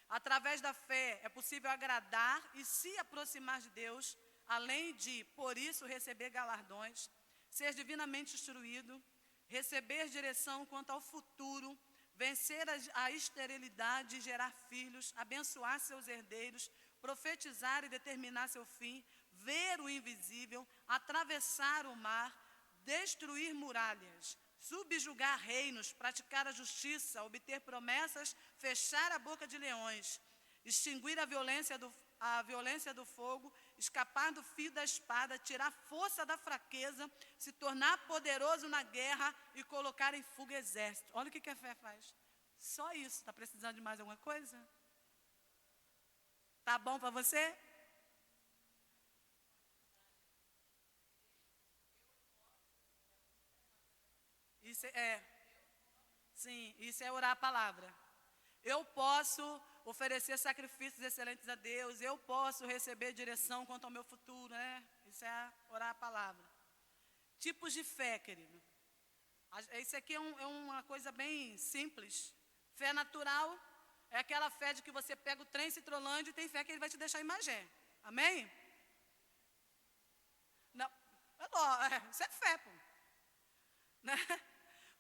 A: Através da fé é possível agradar e se aproximar de Deus, além de, por isso, receber galardões, ser divinamente instruído, receber direção quanto ao futuro, vencer a esterilidade, gerar filhos, abençoar seus herdeiros, profetizar e determinar seu fim, ver o invisível, atravessar o mar, destruir muralhas, subjugar reinos, praticar a justiça, obter promessas, fechar a boca de leões, extinguir a violência do fogo, escapar do fio da espada, tirar força da fraqueza, se tornar poderoso na guerra e colocar em fuga exército. Olha o que a fé faz. Só isso. Está precisando de mais alguma coisa? Tá bom para você? Isso isso é orar a palavra. Eu posso oferecer sacrifícios excelentes a Deus, eu posso receber direção quanto ao meu futuro, né? Isso é orar a palavra. Tipos de fé, querido. Isso aqui é uma coisa bem simples. Fé natural é aquela fé de que você pega o trem Citrolândia e tem fé que ele vai te deixar em Magé. Amém? Não, isso é fé, pô. Né?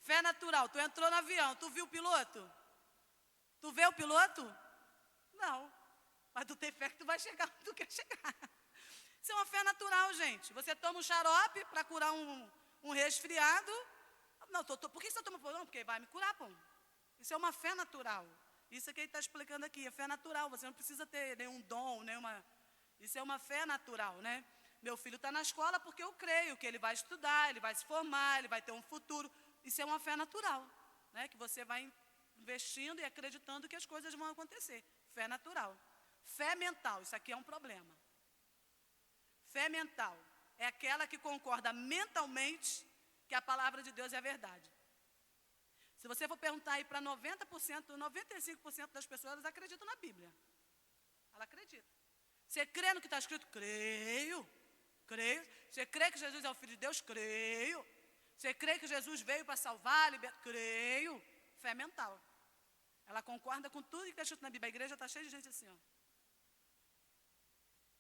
A: Fé natural, tu entrou no avião, tu viu o piloto? Tu vê o piloto? Não. Mas tu tem fé que tu vai chegar onde tu quer chegar. Isso é uma fé natural, gente. Você toma um xarope para curar um resfriado. Não, por que você toma? Não, porque vai me curar, pô. Isso é uma fé natural. Isso é que ele está explicando aqui, é fé natural. Você não precisa ter nenhum dom, nenhuma... Isso é uma fé natural, né? Meu filho está na escola porque eu creio que ele vai estudar, ele vai se formar, ele vai ter um futuro. Isso é uma fé natural, né? Que você vai investindo e acreditando que as coisas vão acontecer. Fé natural. Fé mental, isso aqui é um problema. Fé mental é aquela que concorda mentalmente que a palavra de Deus é a verdade. Se você for perguntar aí para 90%, 95% das pessoas, elas acreditam na Bíblia. Ela acredita. Você crê no que está escrito? Creio. Creio. Você crê que Jesus é o Filho de Deus? Creio. Você crê que Jesus veio para salvar, libertar? Creio. Fé mental. Ela concorda com tudo que está escrito na Bíblia. A igreja está cheia de gente assim, ó.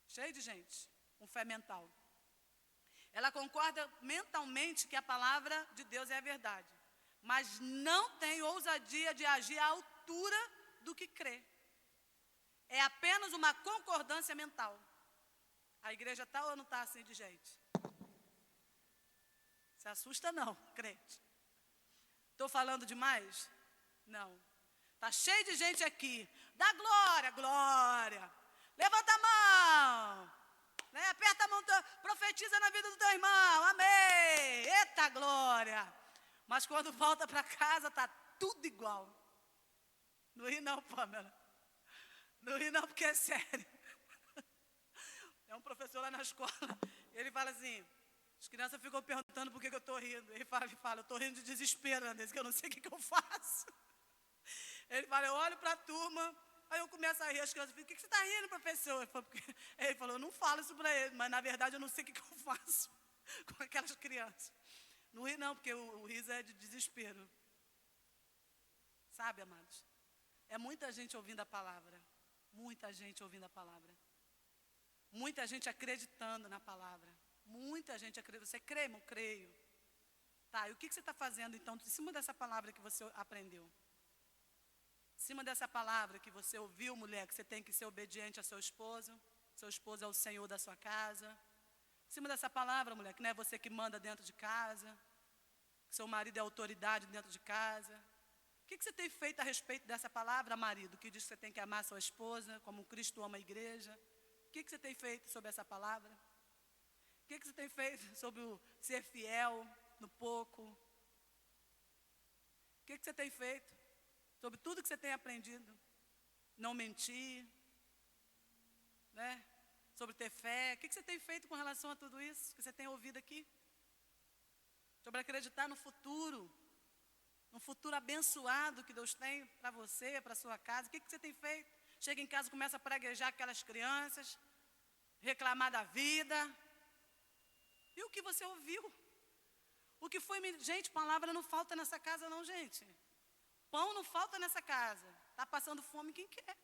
A: Cheia de gente com fé mental. Ela concorda mentalmente que a palavra de Deus é a verdade, mas não tem ousadia de agir à altura do que crê. É apenas uma concordância mental. A igreja está ou não está assim de gente? Se assusta não, crente. Estou falando demais? Não. Está cheio de gente aqui. Dá glória, glória. Levanta a mão. Né? Aperta a mão, profetiza na vida do teu irmão. Amém. Eita glória. Mas quando volta para casa, está tudo igual. Não ri não, Pamela. Não ri não, porque é sério. É um professor lá na escola. Ele fala assim, as crianças ficam perguntando por que eu estou rindo. Ele fala, eu estou rindo de desespero, Andrés, que eu não sei o que eu faço. Ele fala, eu olho para a turma, aí eu começo a rir, as crianças ficam, o que você está rindo, professor? Ele falou, eu não falo isso para ele, mas na verdade eu não sei o que eu faço com aquelas crianças. Não ri não, porque o riso é de desespero. Sabe, amados? É muita gente ouvindo a palavra. Muita gente ouvindo a palavra. Muita gente acreditando na palavra. Muita gente acredita. Você crê, irmão? Creio. Tá, e o que você está fazendo, então, em cima dessa palavra que você aprendeu? Em cima dessa palavra que você ouviu, mulher, que você tem que ser obediente a seu esposo é o Senhor da sua casa. Em cima dessa palavra, mulher, que não é você que manda dentro de casa, que seu marido é autoridade dentro de casa. O que você tem feito a respeito dessa palavra, marido, que diz que você tem que amar sua esposa, como Cristo ama a igreja? O que você tem feito sobre essa palavra? O que você tem feito sobre o ser fiel no pouco? O que você tem feito sobre tudo que você tem aprendido? Não mentir, né? Sobre ter fé. O que você tem feito com relação a tudo isso que você tem ouvido aqui? Sobre acreditar no futuro. Um futuro abençoado que Deus tem para você, para a sua casa. O que você tem feito? Chega em casa e começa a praguejar aquelas crianças, reclamar da vida. E o que você ouviu? O que foi... Gente, palavra não falta nessa casa não, gente. Pão não falta nessa casa. Está passando fome quem quer.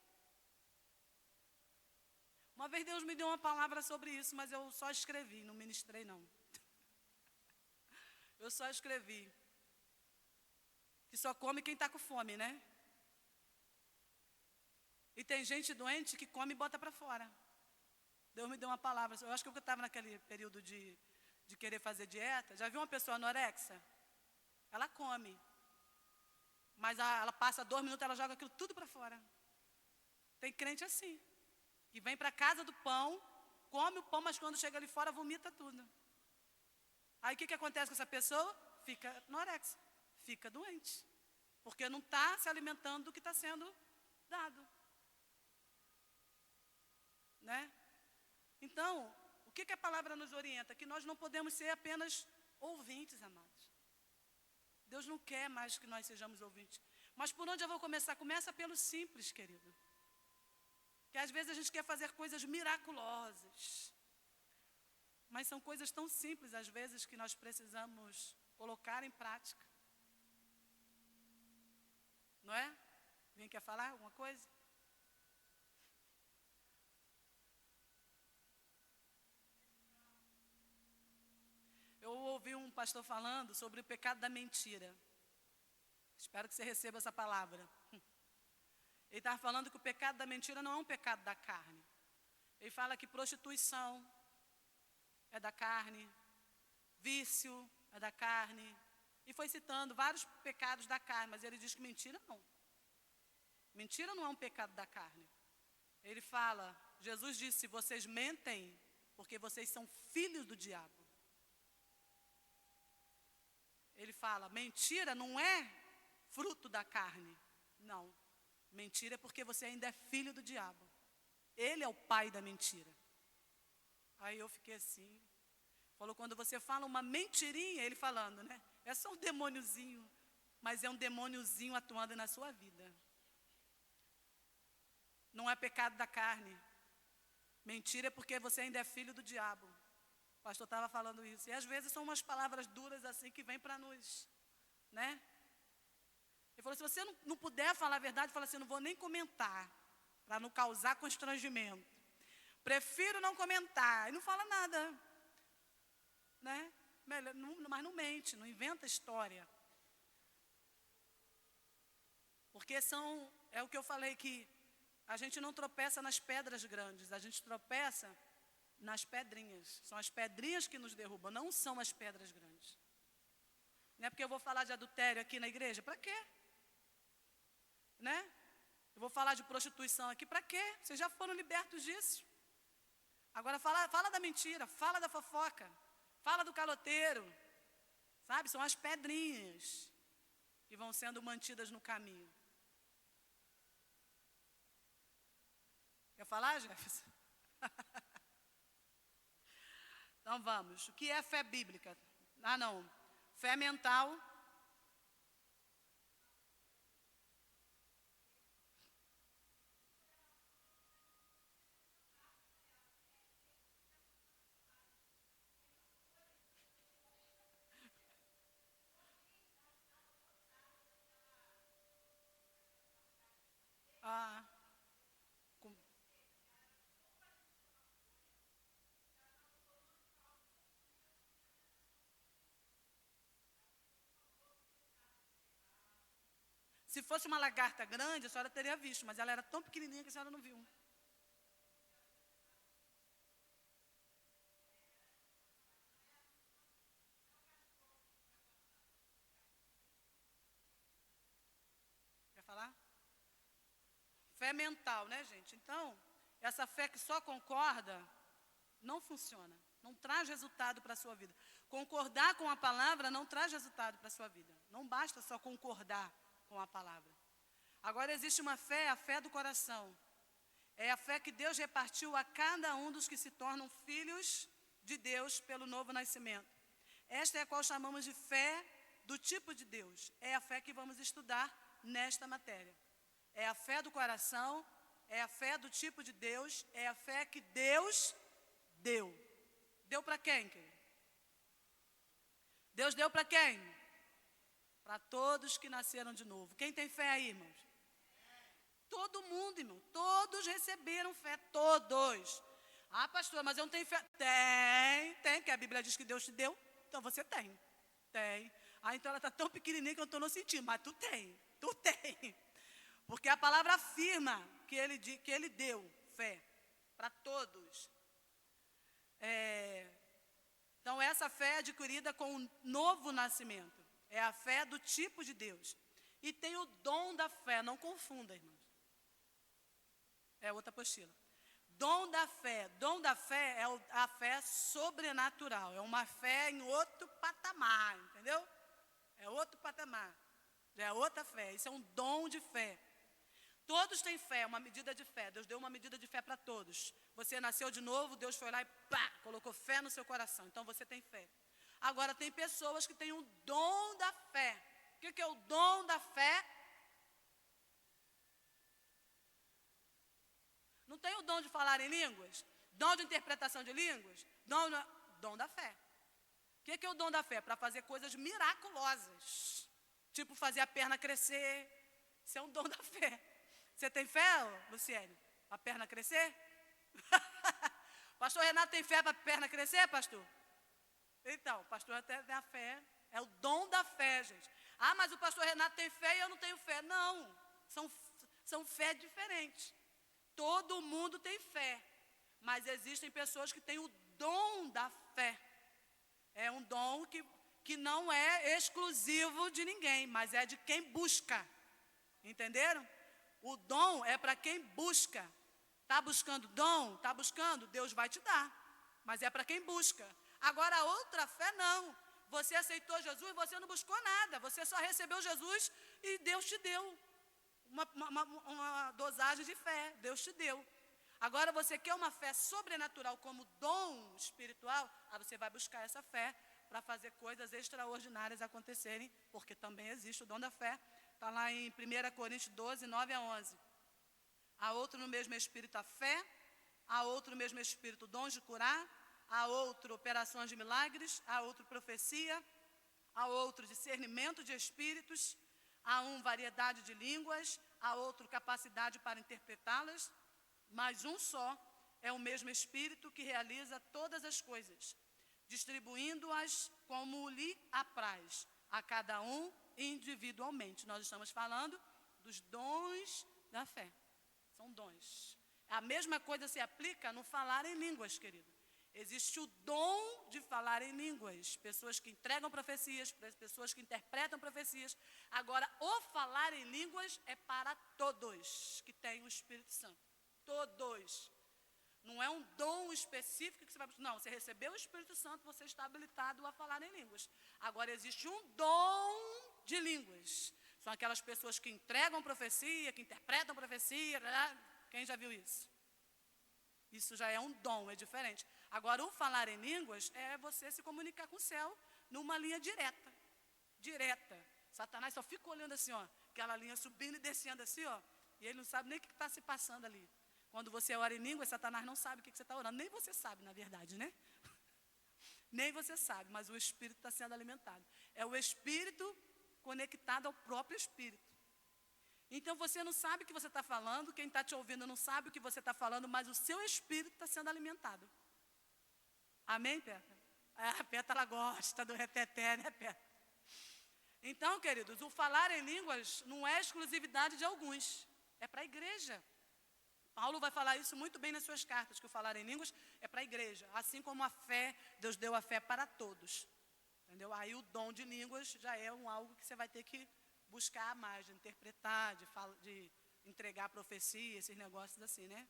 A: Uma vez Deus me deu uma palavra sobre isso, mas eu só escrevi, não ministrei não. Eu só escrevi. Que só come quem está com fome, né? E tem gente doente que come e bota para fora. Deus me deu uma palavra. Eu acho que eu estava naquele período de querer fazer dieta. Já viu uma pessoa anorexa? ela come. Mas ela passa 2 minutos, ela joga aquilo tudo para fora. Tem crente assim, que vem para a casa do pão, come o pão, mas quando chega ali fora, vomita tudo. Aí o que acontece com essa pessoa? Fica anorexia, fica doente. Porque não está se alimentando do que está sendo dado. Né? Então, o que a palavra nos orienta? Que nós não podemos ser apenas ouvintes, amados. Deus não quer mais que nós sejamos ouvintes. Mas por onde eu vou começar? Começa pelo simples, querido. Que às vezes a gente quer fazer coisas miraculosas. Mas são coisas tão simples, às vezes, que nós precisamos colocar em prática. Não é? Alguém quer falar alguma coisa? Eu ouvi um pastor falando sobre o pecado da mentira. Espero que você receba essa palavra. Ele estava falando que o pecado da mentira não é um pecado da carne. Ele fala que prostituição é da carne, vício é da carne. E foi citando vários pecados da carne, mas ele diz que mentira não. Mentira não é um pecado da carne. Ele fala, Jesus disse, vocês mentem porque vocês são filhos do diabo. Ele fala, mentira não é fruto da carne. Não. Mentira é porque você ainda é filho do diabo. Ele é o pai da mentira. Aí eu fiquei assim. Falou, quando você fala uma mentirinha, ele falando, né? É só um demôniozinho, mas é um demôniozinho atuando na sua vida. Não é pecado da carne. Mentira é porque você ainda é filho do diabo. O pastor estava falando isso. E às vezes são umas palavras duras assim que vêm para nos, né? Ele falou, se você não puder falar a verdade, fala assim, não vou nem comentar, para não causar constrangimento. Prefiro não comentar. E não fala nada. Né? Mas não mente, não inventa história. Porque é o que eu falei, que a gente não tropeça nas pedras grandes, a gente tropeça nas pedrinhas. São as pedrinhas que nos derrubam, não são as pedras grandes. Não é porque eu vou falar de adultério aqui na igreja, para quê? Né? Eu vou falar de prostituição aqui, para quê? Vocês já foram libertos disso. Agora fala da mentira, fala da fofoca, fala do caloteiro. Sabe? São as pedrinhas que vão sendo mantidas no caminho. Quer falar, Jefferson? Então vamos. O que é fé bíblica? Ah, não. Fé mental. Ah, com- se fosse uma lagarta grande, a senhora teria visto, mas ela era tão pequenininha que a senhora não viu. Quer falar? Fé mental, né, gente? Então, essa fé que só concorda, não funciona. Não traz resultado para a sua vida. Concordar com a palavra não traz resultado para a sua vida. Não basta só concordar com a palavra. Agora existe uma fé, a fé do coração. É a fé que Deus repartiu a cada um dos que se tornam filhos de Deus pelo novo nascimento. Esta é a qual chamamos de fé do tipo de Deus. É a fé que vamos estudar nesta matéria. É a fé do coração, é a fé do tipo de Deus, é a fé que Deus deu. Deu para quem, querido? Deus deu para quem? Para todos que nasceram de novo. Quem tem fé aí, irmãos? Todo mundo, irmão. Todos receberam fé, todos. Ah, pastor, mas eu não tenho fé. Tem, porque a Bíblia diz que Deus te deu. Então você tem. Tem. Ah, então ela está tão pequenininha que eu não estou não sentindo. Mas tu tem. Porque a palavra afirma que ele deu fé para todos. Então essa fé é adquirida com um novo nascimento. É a fé do tipo de Deus. E tem o dom da fé, não confunda, irmãos. É outra apostila. Dom da fé é a fé sobrenatural, é uma fé em outro patamar, entendeu? É outro patamar, já é outra fé, isso é um dom de fé. Todos têm fé, uma medida de fé, Deus deu uma medida de fé para todos. Você nasceu de novo, Deus foi lá e pá, colocou fé no seu coração, então você tem fé. Agora tem pessoas que têm o dom da fé. O que é o dom da fé? Não tem o dom de falar em línguas? Dom de interpretação de línguas? Dom da fé. O que é o dom da fé? Para fazer coisas miraculosas. Tipo fazer a perna crescer. Isso é um dom da fé. Você tem fé, Luciene? Para a perna crescer? Pastor Renato tem fé para a perna crescer, pastor? Então, o pastor até tem a fé. É o dom da fé, gente. Ah, mas o pastor Renato tem fé e eu não tenho fé. Não, são fé diferentes. Todo mundo tem fé, mas existem pessoas que têm o dom da fé. É um dom que não é exclusivo de ninguém, mas é de quem busca. Entenderam? O dom é para quem busca. Está buscando dom? Está buscando? Deus vai te dar. Mas é para quem busca. Agora a outra fé não. Você aceitou Jesus e você não buscou nada. Você só recebeu Jesus e Deus te deu. Uma dosagem de fé, Deus te deu. Agora você quer uma fé sobrenatural como dom espiritual, aí você vai buscar essa fé para fazer coisas extraordinárias acontecerem, porque também existe o dom da fé. Está lá em 1 Coríntios 12, 9 a 11. Há outro no mesmo espírito a fé, há outro no mesmo espírito dons de curar, há outro operações de milagres, há outro profecia, há outro discernimento de espíritos, há um variedade de línguas, há outro capacidade para interpretá-las, mas um só é o mesmo Espírito que realiza todas as coisas, distribuindo-as como lhe apraz, a cada um individualmente. Nós estamos falando dos dons da fé. São dons. A mesma coisa se aplica no falar em línguas, querido. Existe o dom de falar em línguas, pessoas que entregam profecias, pessoas que interpretam profecias. Agora, o falar em línguas é para todos que têm o Espírito Santo. Todos. Não é um dom específico que você vai... Não, você recebeu o Espírito Santo, você está habilitado a falar em línguas. Agora, existe um dom de línguas. São aquelas pessoas que entregam profecia, que interpretam profecia. Quem já viu isso? Isso já é um dom, é diferente. Agora, o falar em línguas é você se comunicar com o céu numa linha direta. Direta. Satanás só fica olhando assim, ó, aquela linha subindo e descendo assim, ó, e ele não sabe nem o que está se passando ali. Quando você ora em línguas, Satanás não sabe o que você está orando. Nem você sabe, na verdade, né? Nem você sabe, mas o Espírito está sendo alimentado. É o Espírito conectado ao próprio Espírito. Então você não sabe o que você está falando, quem está te ouvindo não sabe o que você está falando, mas o seu Espírito está sendo alimentado. Amém, Peta? A Peta, ela gosta do reteté, né, Peta? Então, queridos, o falar em línguas não é exclusividade de alguns, é para a igreja. Paulo vai falar isso muito bem nas suas cartas, que o falar em línguas é para a igreja. Assim como a fé, Deus deu a fé para todos. Entendeu? Aí o dom de línguas já é algo que você vai ter que buscar mais, de interpretar, de entregar profecia, esses negócios assim, né?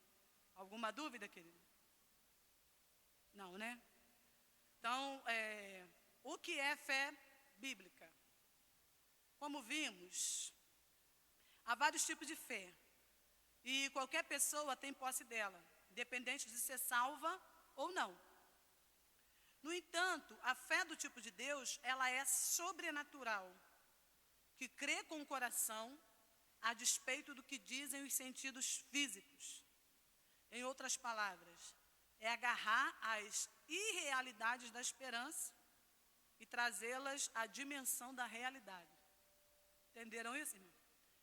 A: Alguma dúvida, querido? Não, né? Então, o que é fé bíblica? Como vimos, há vários tipos de fé. E qualquer pessoa tem posse dela, independente de ser salva ou não. No entanto, a fé do tipo de Deus, ela é sobrenatural, que crê com o coração, a despeito do que dizem os sentidos físicos. Em outras palavras, é agarrar as irrealidades da esperança e trazê-las à dimensão da realidade. Entenderam isso, irmão?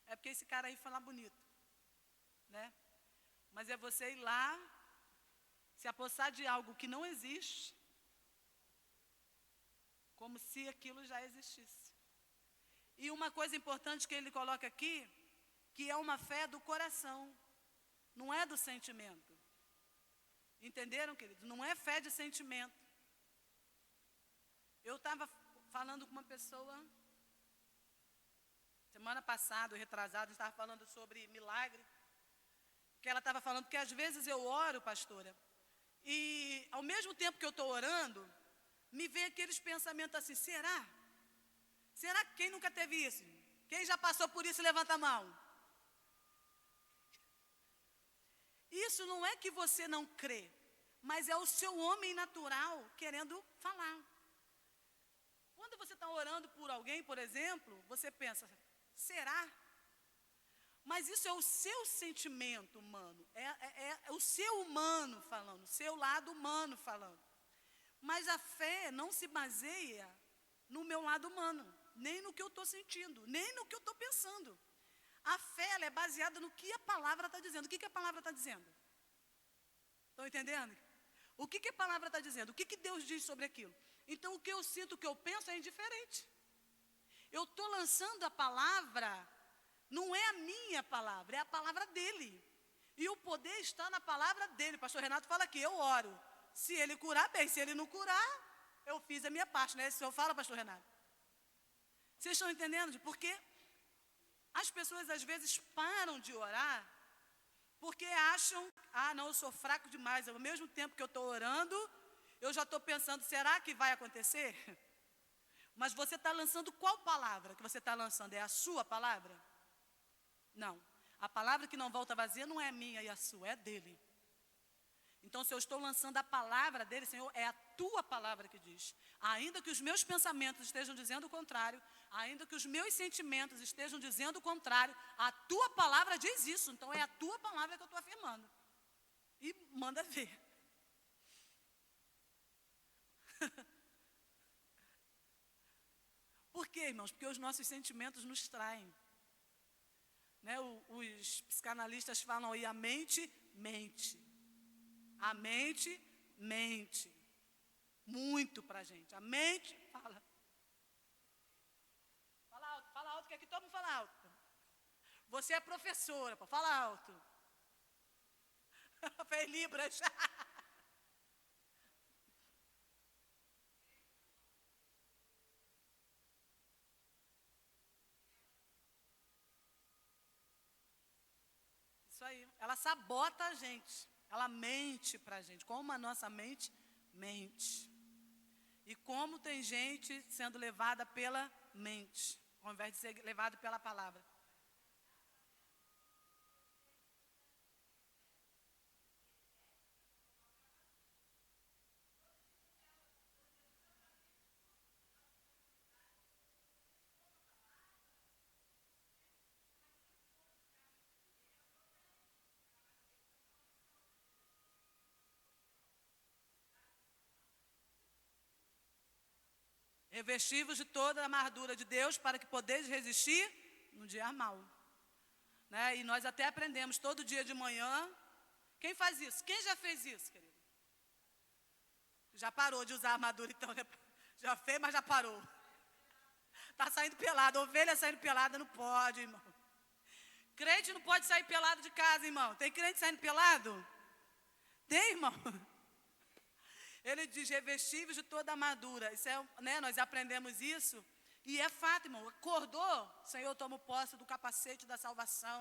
A: É porque esse cara aí fala bonito, né? Mas é você ir lá, se apossar de algo que não existe, como se aquilo já existisse. E uma coisa importante que ele coloca aqui, que é uma fé do coração, não é do sentimento. Entenderam, queridos? Não é fé de sentimento. Eu estava falando com uma pessoa semana passada, retrasada, a gente estava falando sobre milagre, que ela estava falando que às vezes eu oro, pastora, e ao mesmo tempo que eu estou orando, me vem aqueles pensamentos assim, será? Será que quem nunca teve isso? Quem já passou por isso, levanta a mão. Isso não é que você não crê, mas é o seu homem natural querendo falar. Quando você está orando por alguém, por exemplo, você pensa, será? Mas isso é o seu sentimento humano, é o seu humano falando, o seu lado humano falando. Mas a fé não se baseia no meu lado humano, nem no que eu estou sentindo, nem no que eu estou pensando. A fé ela é baseada no que a palavra está dizendo. O que a palavra está dizendo? Estão entendendo? O que a palavra está dizendo? O que Deus diz sobre aquilo? Então, o que eu sinto, o que eu penso é indiferente. Eu estou lançando a palavra, não é a minha palavra, é a palavra dele. E o poder está na palavra dele. O pastor Renato fala aqui, eu oro. Se ele curar, bem. Se ele não curar, eu fiz a minha parte. Não é isso que eu falo, pastor Renato? Vocês estão entendendo? Porque as pessoas às vezes param de orar porque acham, não, eu sou fraco demais. Ao mesmo tempo que eu estou orando, eu já estou pensando, será que vai acontecer? Mas você está lançando qual palavra que você está lançando? É a sua palavra? Não. A palavra que não volta vazia não é a minha e a sua, é a dele. Então, se eu estou lançando a palavra dele, Senhor, é a tua palavra que diz. Ainda que os meus pensamentos estejam dizendo o contrário, ainda que os meus sentimentos estejam dizendo o contrário, a tua palavra diz isso. Então, é a tua palavra que eu estou afirmando. E manda ver. Por quê, irmãos? Porque os nossos sentimentos nos traem. Né? Os psicanalistas falam aí, a mente mente. A mente mente. Muito pra gente. A mente fala. Fala alto, que aqui todo mundo fala alto. Você é professora, pô, fala alto. Fez Libras. Isso aí. Ela sabota a gente. Ela mente pra gente. Como a nossa mente mente. E como tem gente sendo levada pela mente, ao invés de ser levado pela palavra. Revestivos de toda a armadura de Deus para que podeis resistir no dia mau. Né? E nós até aprendemos todo dia de manhã. Quem faz isso? Quem já fez isso, querido? Já parou de usar a armadura, então. Já fez, mas já parou. Está saindo pelado. Ovelha saindo pelada não pode, irmão. Crente não pode sair pelado de casa, irmão. Tem crente saindo pelado? Tem, irmão? Ele diz, revestíveis de toda a armadura. Isso é, né, nós aprendemos isso. E é fato, irmão. Acordou, Senhor, tomo posse do capacete da salvação,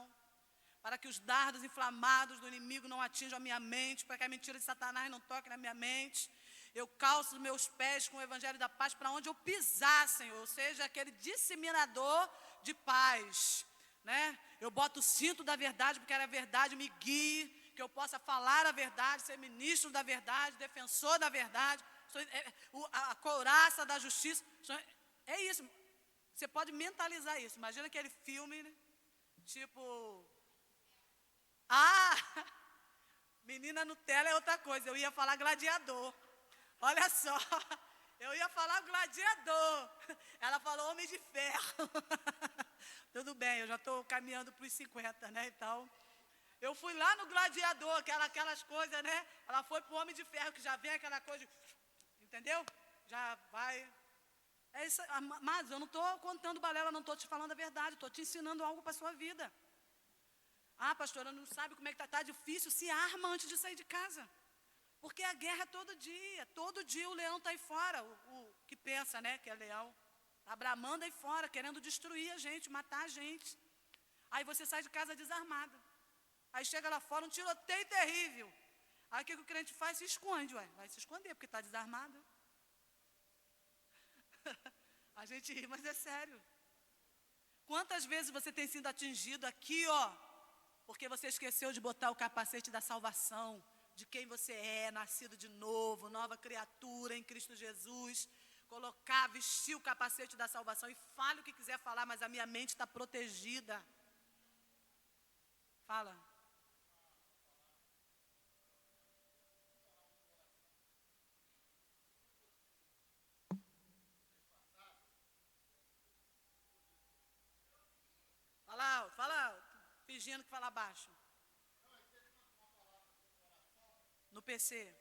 A: para que os dardos inflamados do inimigo não atinjam a minha mente, para que a mentira de Satanás não toque na minha mente. Eu calço os meus pés com o evangelho da paz para onde eu pisar, Senhor. Ou seja, aquele disseminador de paz. Né? Eu boto o cinto da verdade, porque a verdade me guie, que eu possa falar a verdade, ser ministro da verdade, defensor da verdade, a couraça da justiça. É isso. Você pode mentalizar isso. Imagina aquele filme, né? Tipo... Menina Nutella é outra coisa. Eu ia falar gladiador. Olha só. Eu ia falar gladiador. Ela falou homem de ferro. Tudo bem, eu já estou caminhando para os 50, né? Então, eu fui lá no gladiador, aquelas coisas, né? Ela foi para o homem de ferro, que já vem aquela coisa, entendeu? Já vai. É isso, mas eu não estou contando balela, não estou te falando a verdade, estou te ensinando algo para a sua vida. Pastora, não sabe como é que está difícil, se arma antes de sair de casa. Porque a guerra é todo dia o leão está aí fora, o que pensa, né, que é leão, Está bramando aí fora, querendo destruir a gente, matar a gente. Aí você sai de casa desarmado. Aí chega lá fora, um tiroteio terrível. Aí o que o crente faz? Se esconde, ué. Vai se esconder, porque está desarmado. A gente ri, mas é sério. Quantas vezes você tem sido atingido aqui, ó, porque você esqueceu de botar o capacete da salvação, de quem você é, nascido de novo, nova criatura em Cristo Jesus. Colocar, vestir o capacete da salvação e fale o que quiser falar, mas a minha mente está protegida. Fala. Fala alto, fingindo que fala baixo. No PC.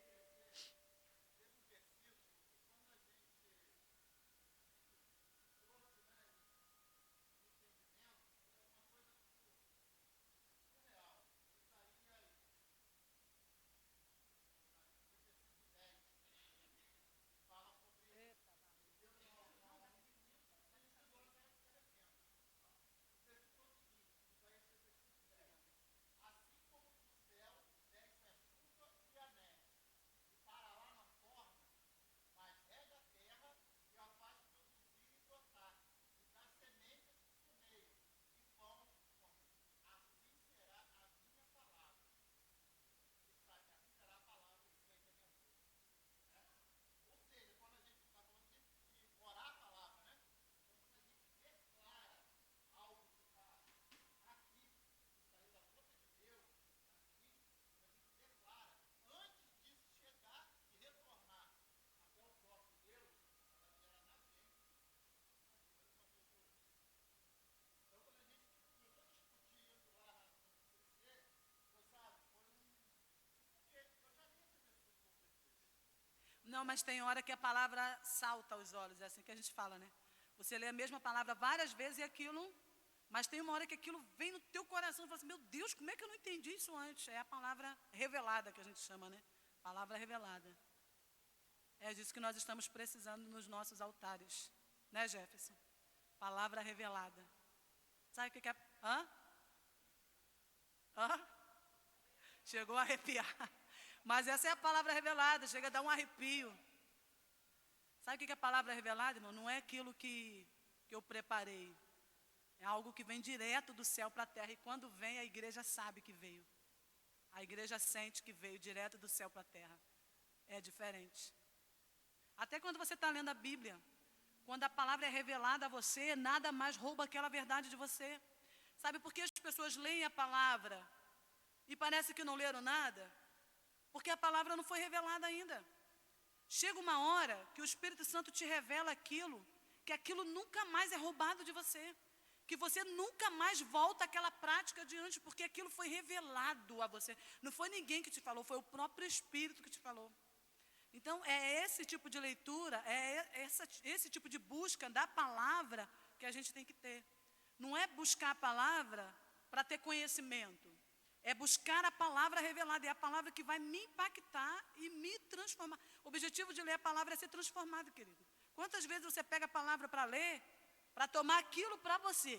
A: Não, mas tem hora que a palavra salta aos olhos, é assim que a gente fala, né? Você lê a mesma palavra várias vezes e aquilo, mas tem uma hora que aquilo vem no teu coração e fala assim, meu Deus, como é que eu não entendi isso antes? É a palavra revelada que a gente chama, né? Palavra revelada. É disso que nós estamos precisando nos nossos altares, né, Jefferson? Palavra revelada. Sabe o que é? Hã? Hã? Chegou a arrepiar. Mas essa é a palavra revelada, chega a dar um arrepio. Sabe o que é a palavra revelada, irmão? Não é aquilo que eu preparei. É algo que vem direto do céu para a terra. E quando vem, a igreja sabe que veio. A igreja sente que veio direto do céu para a terra. É diferente. Até quando você está lendo a Bíblia, quando a palavra é revelada a você, nada mais rouba aquela verdade de você. Sabe por que as pessoas leem a palavra e parece que não leram nada? Porque a palavra não foi revelada ainda. Chega uma hora que o Espírito Santo te revela aquilo, que aquilo nunca mais é roubado de você, que você nunca mais volta àquela prática de antes, porque aquilo foi revelado a você. Não foi ninguém que te falou, foi o próprio Espírito que te falou. Então, é esse tipo de leitura, esse tipo de busca da palavra que a gente tem que ter. Não é buscar a palavra para ter conhecimento. É buscar a palavra revelada, é a palavra que vai me impactar e me transformar. O objetivo de ler a palavra é ser transformado, querido. Quantas vezes você pega a palavra para ler, para tomar aquilo para você?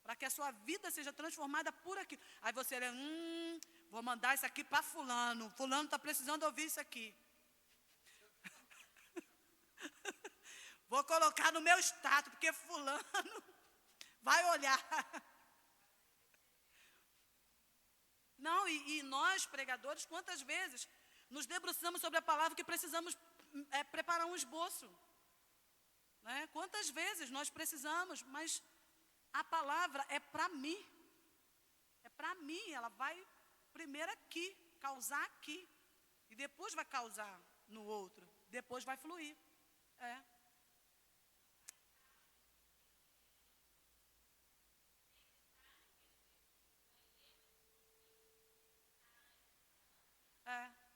A: Para que a sua vida seja transformada por aquilo. Aí você lê, vou mandar isso aqui para fulano. Fulano está precisando ouvir isso aqui. Vou colocar no meu status, porque fulano vai olhar. Não, e nós, pregadores, quantas vezes nos debruçamos sobre a palavra que precisamos preparar um esboço? Né? Quantas vezes nós precisamos, mas a palavra é para mim. É para mim, ela vai primeiro aqui, causar aqui. E depois vai causar no outro. Depois vai fluir.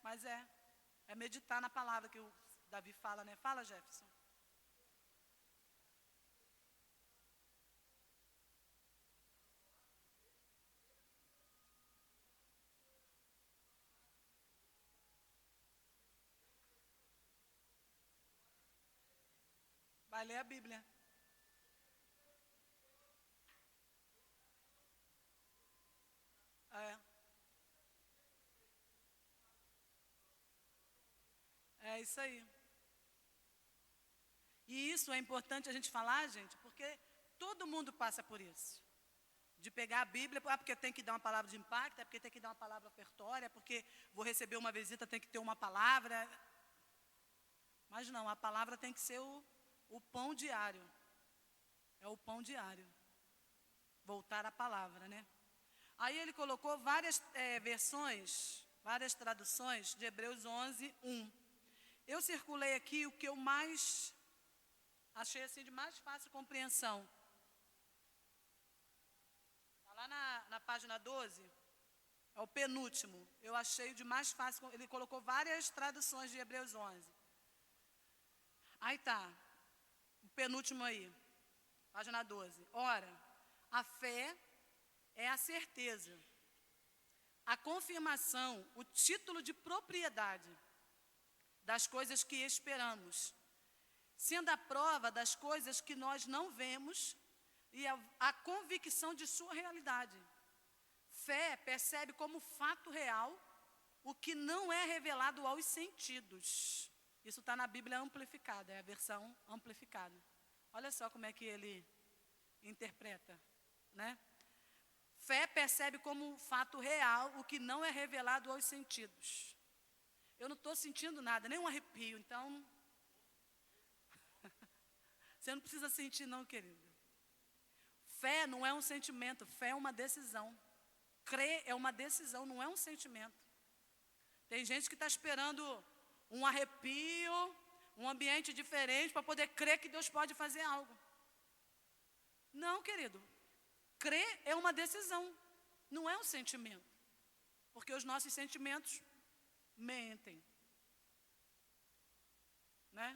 A: Mas é meditar na palavra que o Davi fala, né? Fala, Jefferson. Vai ler a Bíblia. É. É isso aí. E isso é importante a gente falar, gente, porque todo mundo passa por isso. De pegar a Bíblia, porque tem que dar uma palavra de impacto, é porque tem que dar uma palavra ofertória, é porque vou receber uma visita, tem que ter uma palavra. Mas não, a palavra tem que ser o pão diário. É o pão diário. Voltar à palavra, né? Aí ele colocou várias versões, várias traduções de Hebreus 11, 1. Eu circulei aqui o que eu mais achei assim de mais fácil compreensão. Está lá na página 12, é o penúltimo. Eu achei de mais fácil, ele colocou várias traduções de Hebreus 11. Aí tá, o penúltimo aí, página 12. Ora, a fé é a certeza, a confirmação, o título de propriedade das coisas que esperamos, sendo a prova das coisas que nós não vemos e a convicção de sua realidade. Fé percebe como fato real o que não é revelado aos sentidos. Isso está na Bíblia amplificada, é a versão amplificada. Olha só como é que ele interpreta, né? Fé percebe como fato real o que não é revelado aos sentidos. Eu não estou sentindo nada, nem um arrepio, então você não precisa sentir não, querido. Fé não é um sentimento, fé é uma decisão. Crer é uma decisão, não é um sentimento. Tem gente que está esperando um arrepio, um ambiente diferente para poder crer que Deus pode fazer algo. Não, querido. Crer é uma decisão, não é um sentimento. Porque os nossos sentimentos mentem. Né?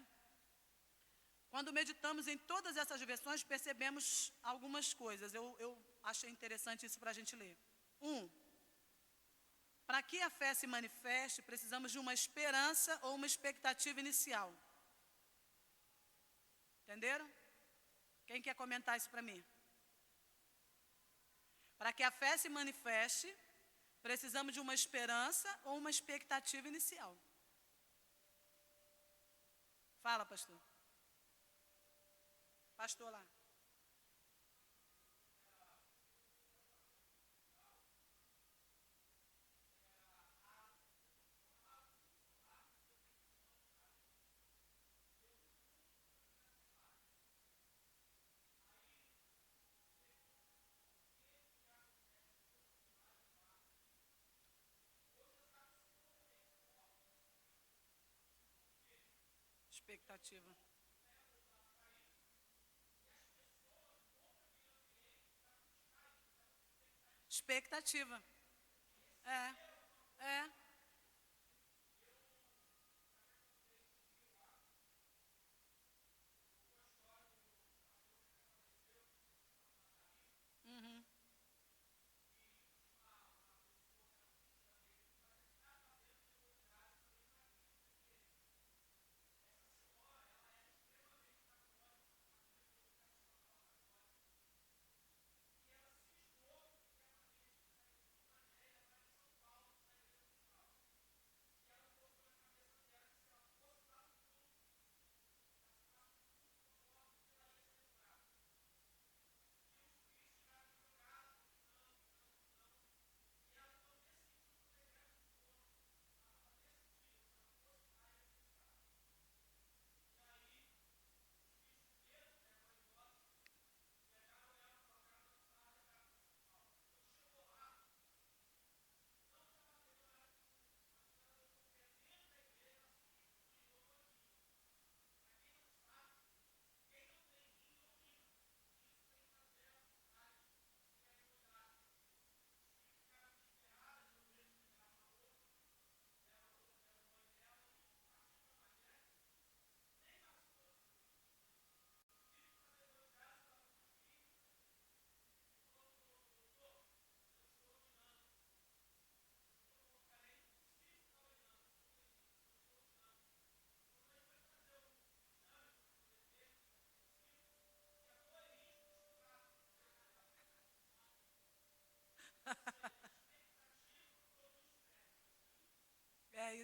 A: Quando meditamos em todas essas versões, percebemos algumas coisas. Eu achei interessante isso para a gente ler. 1. Para que a fé se manifeste, precisamos de uma esperança ou uma expectativa inicial. Entenderam? Quem quer comentar isso para mim? Para que a fé se manifeste, precisamos de uma esperança ou uma expectativa inicial. Fala, pastor. Pastor lá. Expectativa. Expectativa. É. Uhum.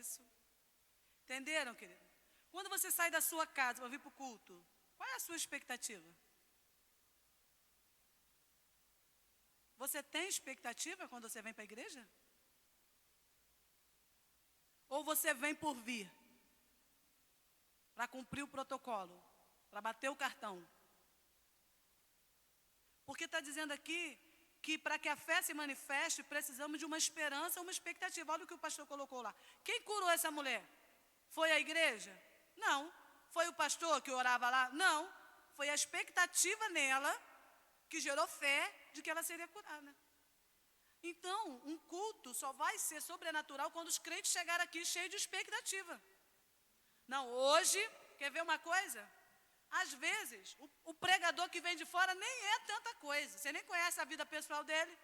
A: isso. Entenderam, querido? Quando você sai da sua casa para vir para o culto, qual é a sua expectativa? Você tem expectativa quando você vem para a igreja? Ou você vem por vir? Para cumprir o protocolo? Para bater o cartão? Porque está dizendo aqui que para que a fé se manifeste, precisamos de uma esperança, uma expectativa. Olha o que o pastor colocou lá. Quem curou essa mulher? Foi a igreja? Não. Foi o pastor que orava lá? Não. Foi a expectativa nela que gerou fé de que ela seria curada. Então, um culto só vai ser sobrenatural quando os crentes chegarem aqui cheios de expectativa. Não, hoje, quer ver uma coisa? Às vezes, o pregador que vem de fora nem é tanta coisa. Você nem conhece a vida pessoal dele.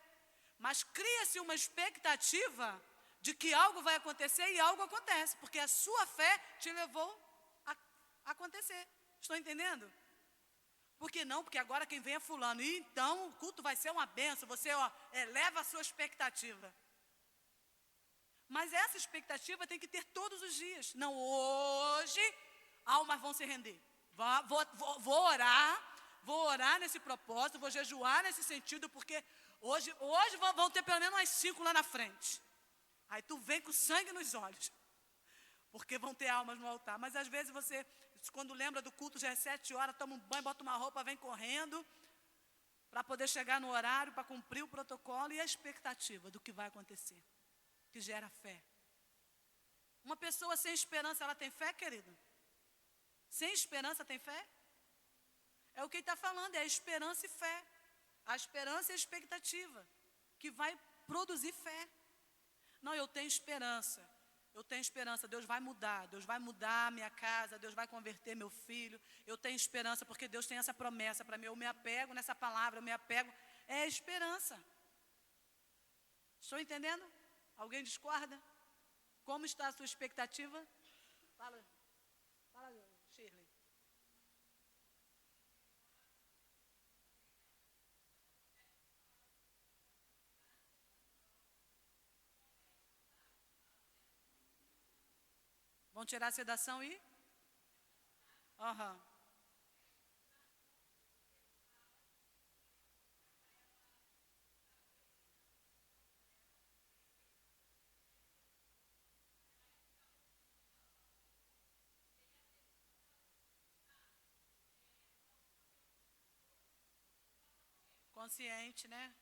A: Mas cria-se uma expectativa de que algo vai acontecer e algo acontece. Porque a sua fé te levou a acontecer. Estão entendendo? Por que não? Porque agora quem vem é fulano. E então o culto vai ser uma bênção. Você eleva a sua expectativa. Mas essa expectativa tem que ter todos os dias. Não, hoje almas vão se render. Vou orar nesse propósito, vou jejuar nesse sentido, porque hoje vão ter pelo menos umas 5 lá na frente. Aí tu vem com sangue nos olhos, porque vão ter almas no altar. Mas às vezes você, quando lembra do culto, já é 7 horas, toma um banho, bota uma roupa, vem correndo, para poder chegar no horário, para cumprir o protocolo e a expectativa do que vai acontecer, que gera fé. Uma pessoa sem esperança, ela tem fé, querido? Sem esperança tem fé? É o que ele está falando, é a esperança e fé. A esperança e a expectativa, que vai produzir fé. Não, eu tenho esperança. Eu tenho esperança, Deus vai mudar a minha casa, Deus vai converter meu filho. Eu tenho esperança porque Deus tem essa promessa para mim. Eu me apego nessa palavra, é a esperança. Estou entendendo? Alguém discorda? Como está a sua expectativa? Fala, Shirley. Vão tirar a sedação e? Aham. Consciente, né?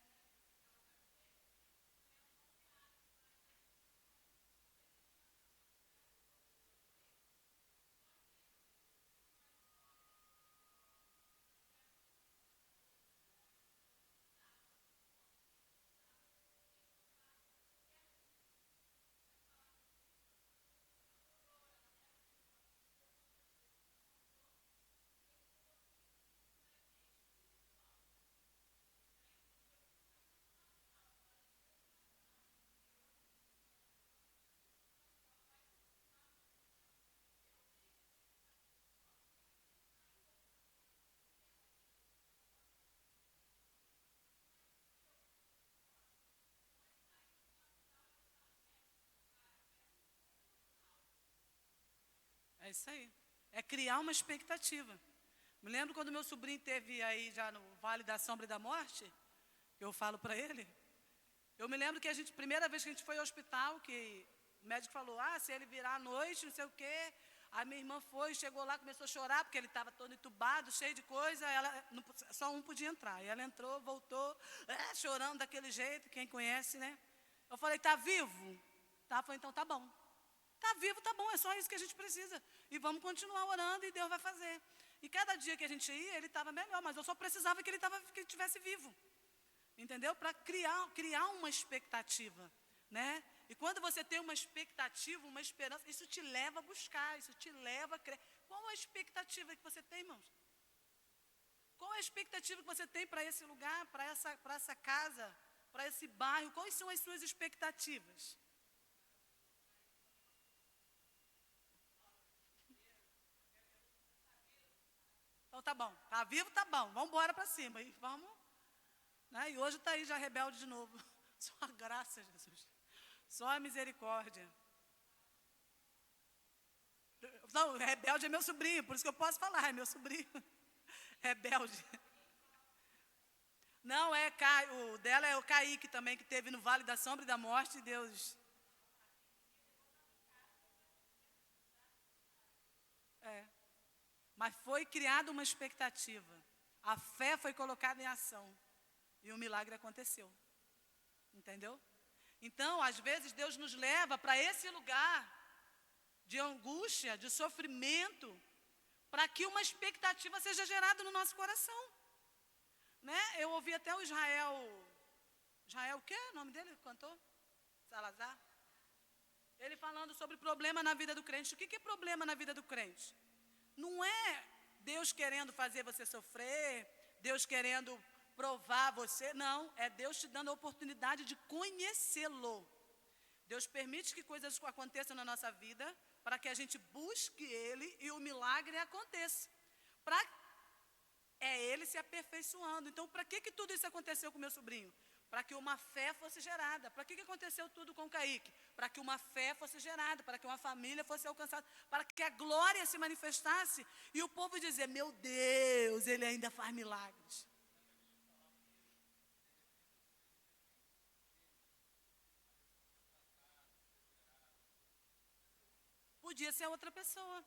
A: É isso aí. É criar uma expectativa. Me lembro quando meu sobrinho teve aí já no Vale da Sombra e da Morte, eu falo para ele. Eu me lembro que primeira vez que a gente foi ao hospital, que o médico falou, se ele virar à noite, não sei o quê. Aí minha irmã foi, chegou lá, começou a chorar, porque ele estava todo entubado, cheio de coisa, só um podia entrar. E ela entrou, voltou, chorando daquele jeito, quem conhece, né? Eu falei, tá vivo? Tá, falei, então tá bom. Tá vivo, tá bom, é só isso que a gente precisa. E vamos continuar orando e Deus vai fazer. E cada dia que a gente ia, ele estava melhor, mas eu só precisava que ele estivesse vivo. Entendeu? Para criar uma expectativa, né? E quando você tem uma expectativa, uma esperança, isso te leva a buscar, isso te leva a crer. Qual a expectativa que você tem, irmãos? Qual a expectativa que você tem para esse lugar, para essa casa, para esse bairro? Quais são as suas expectativas? Então tá bom, tá vivo, tá bom, vamos embora para cima. E vamos, né? E hoje está aí já rebelde de novo. Só a graça, Jesus. Só a misericórdia. Não, rebelde é meu sobrinho, por isso que eu posso falar, é meu sobrinho. Rebelde. Não, o dela é o Kaique também, que teve no Vale da Sombra e da Morte, Deus. É. Mas foi criada uma expectativa. A fé foi colocada em ação. E o milagre aconteceu. Entendeu? Então, às vezes, Deus nos leva para esse lugar de angústia, de sofrimento, para que uma expectativa seja gerada no nosso coração. Né? Eu ouvi até o Israel, o que é o nome dele? Cantor? Salazar? Ele falando sobre problema na vida do crente. O que é problema na vida do crente? Não é Deus querendo fazer você sofrer, Deus querendo provar você, não, é Deus te dando a oportunidade de conhecê-lo. Deus permite que coisas aconteçam na nossa vida, para que a gente busque Ele e o milagre aconteça. É Ele se aperfeiçoando. Então, para que tudo isso aconteceu com meu sobrinho? Para que uma fé fosse gerada. Para que aconteceu tudo com o Kaique? Para que uma fé fosse gerada, para que uma família fosse alcançada, para que a glória se manifestasse e o povo dizer, meu Deus, Ele ainda faz milagres. Podia ser outra pessoa.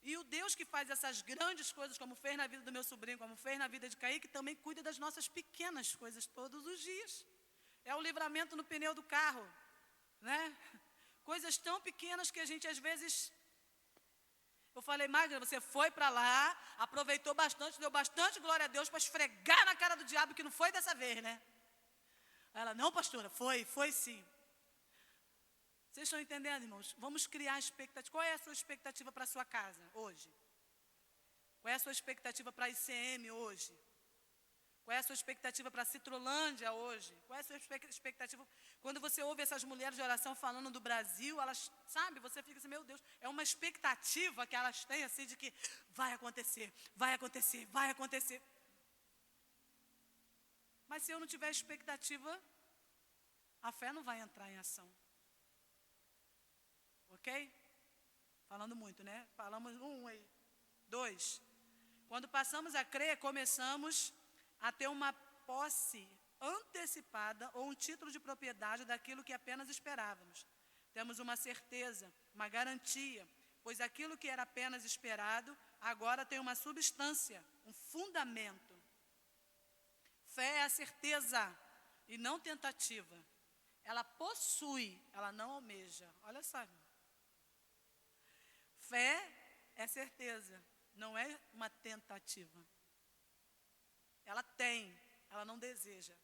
A: E o Deus que faz essas grandes coisas, como fez na vida do meu sobrinho, como fez na vida de Kaique, também cuida das nossas pequenas coisas todos os dias. É o livramento no pneu do carro, né? Coisas tão pequenas que a gente às vezes... Eu falei, Magda, você foi para lá, aproveitou bastante, deu bastante glória a Deus para esfregar na cara do diabo, que não foi dessa vez, né? Ela, não, pastora, foi sim. Vocês estão entendendo, irmãos? Vamos criar expectativa. Qual é a sua expectativa para a sua casa hoje? Qual é a sua expectativa para a ICM hoje? Qual é a sua expectativa para a Citrolândia hoje? Qual é a sua expectativa? Quando você ouve essas mulheres de oração falando do Brasil, elas, sabe, você fica assim, meu Deus, é uma expectativa que elas têm, assim, de que vai acontecer, vai acontecer, vai acontecer. Mas se eu não tiver expectativa, a fé não vai entrar em ação. Ok? Falando muito, né? Falamos aí. 2. Quando passamos a crer, começamos a ter uma posse antecipada ou um título de propriedade daquilo que apenas esperávamos. Temos uma certeza, uma garantia, pois aquilo que era apenas esperado, agora tem uma substância, um fundamento. Fé é a certeza e não tentativa. Ela possui, ela não almeja. Olha só, irmão. Fé é certeza, não é uma tentativa. Ela tem, ela não deseja.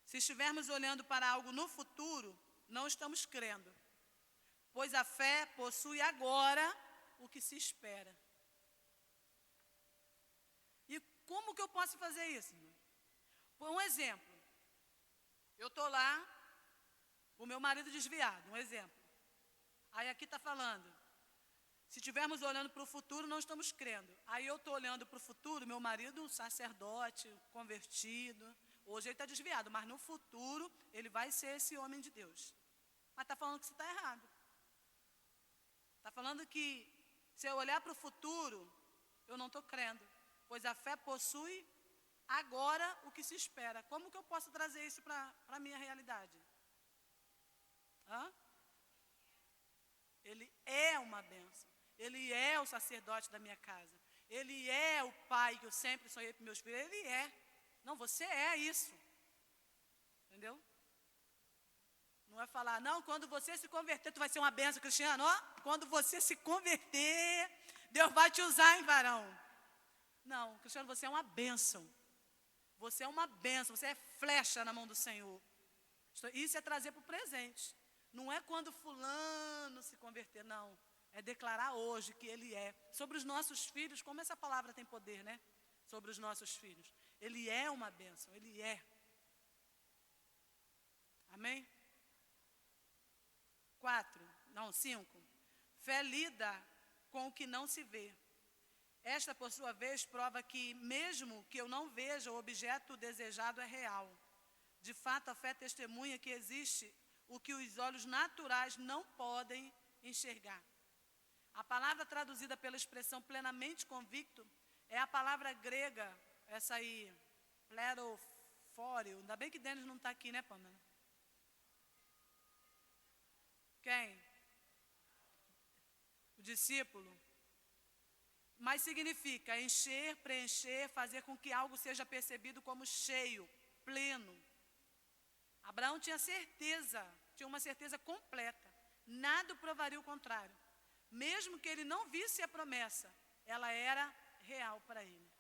A: Se estivermos olhando para algo no futuro, não estamos crendo, pois a fé possui agora o que se espera. E como que eu posso fazer isso? Por um exemplo, eu estou lá, o meu marido desviado, um exemplo. Aí aqui está falando, se estivermos olhando para o futuro, não estamos crendo. Aí eu estou olhando para o futuro, meu marido, um sacerdote, convertido. Hoje ele está desviado, mas no futuro ele vai ser esse homem de Deus. Mas está falando que você está errado. Está falando que se eu olhar para o futuro, eu não estou crendo. Pois a fé possui agora o que se espera. Como que eu posso trazer isso para a minha realidade? Ele é uma bênção. Ele é o sacerdote da minha casa. Ele é o pai que eu sempre sonhei para meus filhos. Ele é. Não, você é isso. Entendeu? Não é falar, não, quando você se converter, tu vai ser uma bênção, Cristiano. Ó, quando você se converter, Deus vai te usar, hein, varão? Não, Cristiano, você é uma bênção. Você é uma bênção, você é flecha na mão do Senhor. Isso é trazer para o presente. Não é quando fulano se converter, não. É declarar hoje que ele é. Sobre os nossos filhos, como essa palavra tem poder, né? Sobre os nossos filhos. Ele é uma bênção, ele é. Amém? 5. Fé lida com o que não se vê. Esta, por sua vez, prova que, mesmo que eu não veja, o objeto desejado é real. De fato, a fé testemunha que existe o que os olhos naturais não podem enxergar. A palavra traduzida pela expressão plenamente convicto é a palavra grega, essa aí, plerofório. Ainda bem que Denis não está aqui, né, Pamela? Quem? O discípulo. Mas significa encher, preencher, fazer com que algo seja percebido como cheio, pleno. Abraão tinha certeza, tinha uma certeza completa. Nada provaria o contrário. Mesmo que ele não visse a promessa, ela era real para ele.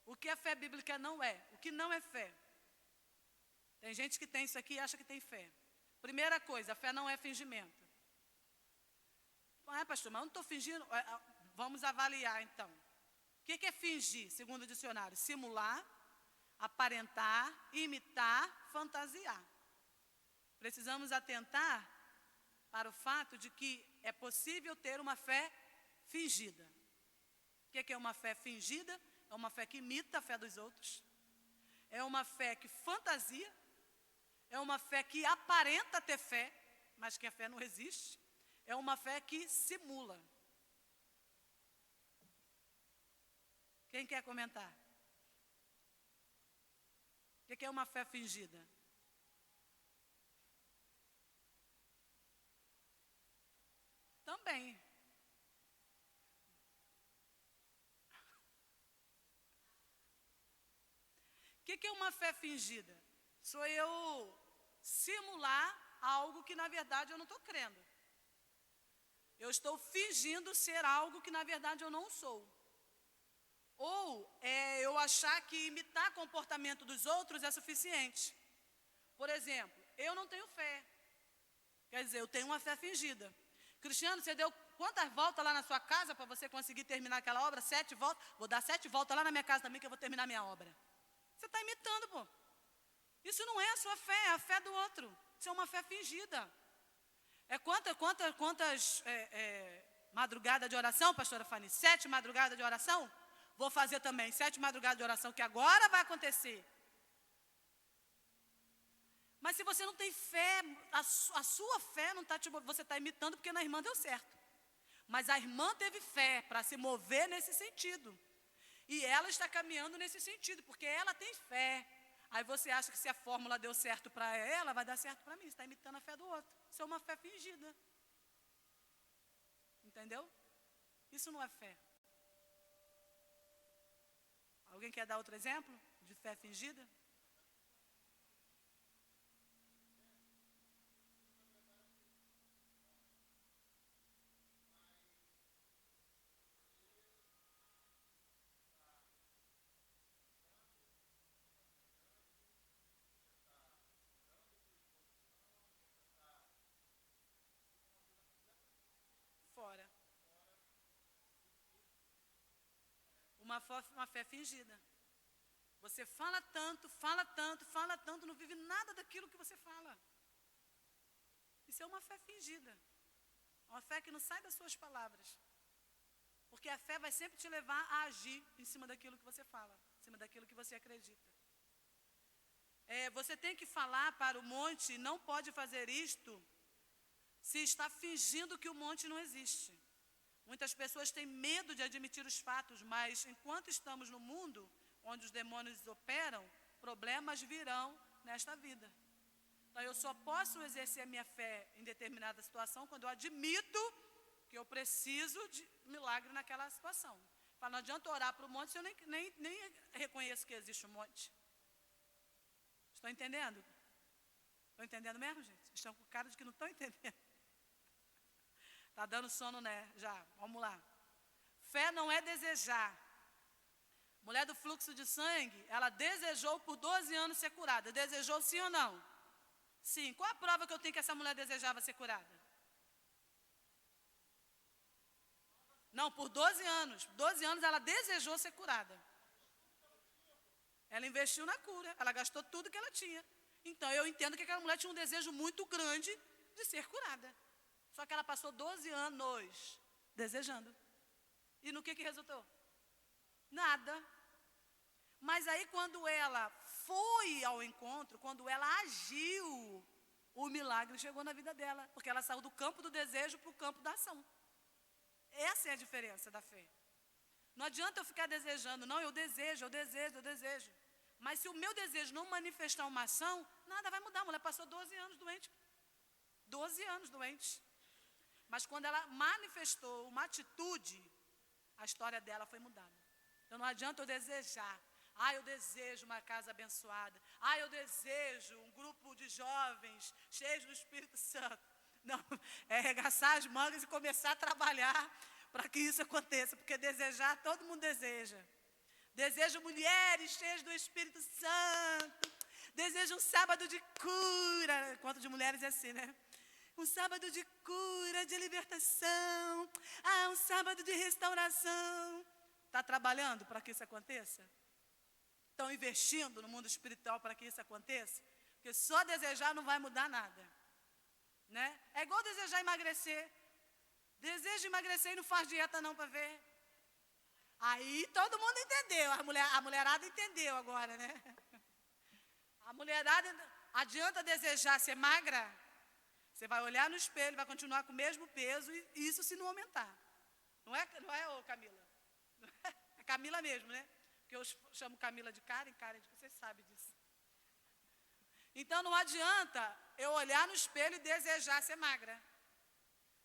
A: O que a fé bíblica não é? O que não é fé? Tem gente que tem isso aqui e acha que tem fé. Primeira coisa, a fé não é fingimento. Pastor, mas eu não estou fingindo. Vamos avaliar então. O que é fingir, segundo o dicionário? Simular, aparentar, imitar, fantasiar. Precisamos atentar para o fato de que é possível ter uma fé fingida. O que é uma fé fingida? É uma fé que imita a fé dos outros. É uma fé que fantasia. É uma fé que aparenta ter fé, mas que a fé não existe. É uma fé que simula. Quem quer comentar? O que é uma fé fingida? Também. O que é uma fé fingida? Sou eu simular algo que na verdade eu não estou crendo. Eu estou fingindo ser algo que na verdade eu não sou. Ou eu achar que imitar comportamento dos outros é suficiente. Por exemplo, eu não tenho fé. Quer dizer, eu tenho uma fé fingida. Cristiano, você deu quantas voltas lá na sua casa para você conseguir terminar aquela obra? 7 voltas? Vou dar 7 voltas lá na minha casa também que eu vou terminar minha obra. Você está imitando, pô. Isso não é a sua fé, é a fé do outro. Isso é uma fé fingida. É quantas madrugadas de oração, pastora Fanny? 7 madrugadas de oração? Vou fazer também 7 madrugadas de oração, que agora vai acontecer. Mas se você não tem fé, a sua fé não está, você está imitando porque na irmã deu certo. Mas a irmã teve fé para se mover nesse sentido. E ela está caminhando nesse sentido, porque ela tem fé. Aí você acha que se a fórmula deu certo para ela, vai dar certo para mim. Você está imitando a fé do outro. Isso é uma fé fingida. Entendeu? Isso não é fé. Alguém quer dar outro exemplo de fé fingida? Fora. Uma fé fingida. Você fala tanto, fala tanto, fala tanto, não vive nada daquilo que você fala. Isso é uma fé fingida. Uma fé que não sai das suas palavras. Porque a fé vai sempre te levar a agir em cima daquilo que você fala, em cima daquilo que você acredita. Você tem que falar para o monte, não pode fazer isto se está fingindo que o monte não existe. Muitas pessoas têm medo de admitir os fatos, mas enquanto estamos no mundo onde os demônios operam, problemas virão nesta vida. Então eu só posso exercer a minha fé em determinada situação quando eu admito que eu preciso de milagre naquela situação. Fala, não adianta orar para o monte se eu nem reconheço que existe um monte. Estão entendendo? Estão entendendo mesmo, gente? Estão com cara de que não estão entendendo. Está dando sono, né? Já, vamos lá. Fé não é desejar. Mulher do fluxo de sangue, ela desejou por 12 anos ser curada. Desejou sim ou não? Sim. Qual a prova que eu tenho que essa mulher desejava ser curada? Não, por 12 anos. 12 anos ela desejou ser curada. Ela investiu na cura. Ela gastou tudo que ela tinha. Então eu entendo que aquela mulher tinha um desejo muito grande de ser curada. Só que ela passou 12 anos desejando. E no que resultou? Nada. Mas aí quando ela foi ao encontro, quando ela agiu, o milagre chegou na vida dela, porque ela saiu do campo do desejo para o campo da ação. Essa é a diferença da fé. Não adianta eu ficar desejando, não, eu desejo. Mas se o meu desejo não manifestar uma ação, nada vai mudar. A mulher passou 12 anos doente. 12 anos doente. Mas quando ela manifestou uma atitude, a história dela foi mudada. Então não adianta eu desejar. Eu desejo uma casa abençoada. Eu desejo um grupo de jovens cheios do Espírito Santo. Não, é arregaçar as mangas e começar a trabalhar para que isso aconteça. Porque desejar, todo mundo deseja. Desejo mulheres cheias do Espírito Santo. Desejo um sábado de cura. Quanto de mulheres é assim, né? Um sábado de cura, de libertação. Um sábado de restauração. Está trabalhando para que isso aconteça? Estão investindo no mundo espiritual para que isso aconteça? Porque só desejar não vai mudar nada. Né? É igual desejar emagrecer. Deseja emagrecer e não faz dieta não para ver. Aí todo mundo entendeu. A mulherada entendeu agora, né? A mulherada, adianta desejar ser magra? Você vai olhar no espelho, vai continuar com o mesmo peso, e isso se não aumentar. Não é, ô Camila? É Camila mesmo, né? Porque eu chamo Camila de Karen, vocês sabem disso. Então não adianta eu olhar no espelho e desejar ser magra.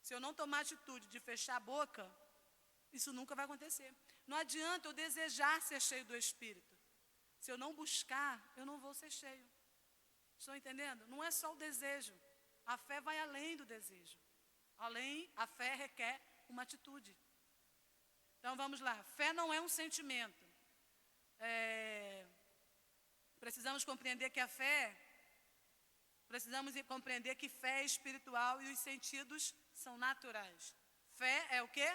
A: Se eu não tomar atitude de fechar a boca, isso nunca vai acontecer. Não adianta eu desejar ser cheio do Espírito. Se eu não buscar, eu não vou ser cheio. Estão entendendo? Não é só o desejo. A fé vai além do desejo. A fé requer uma atitude. Então vamos lá. Fé não é um sentimento. Precisamos compreender que a fé, precisamos compreender que fé é espiritual e os sentidos são naturais. Fé é o quê?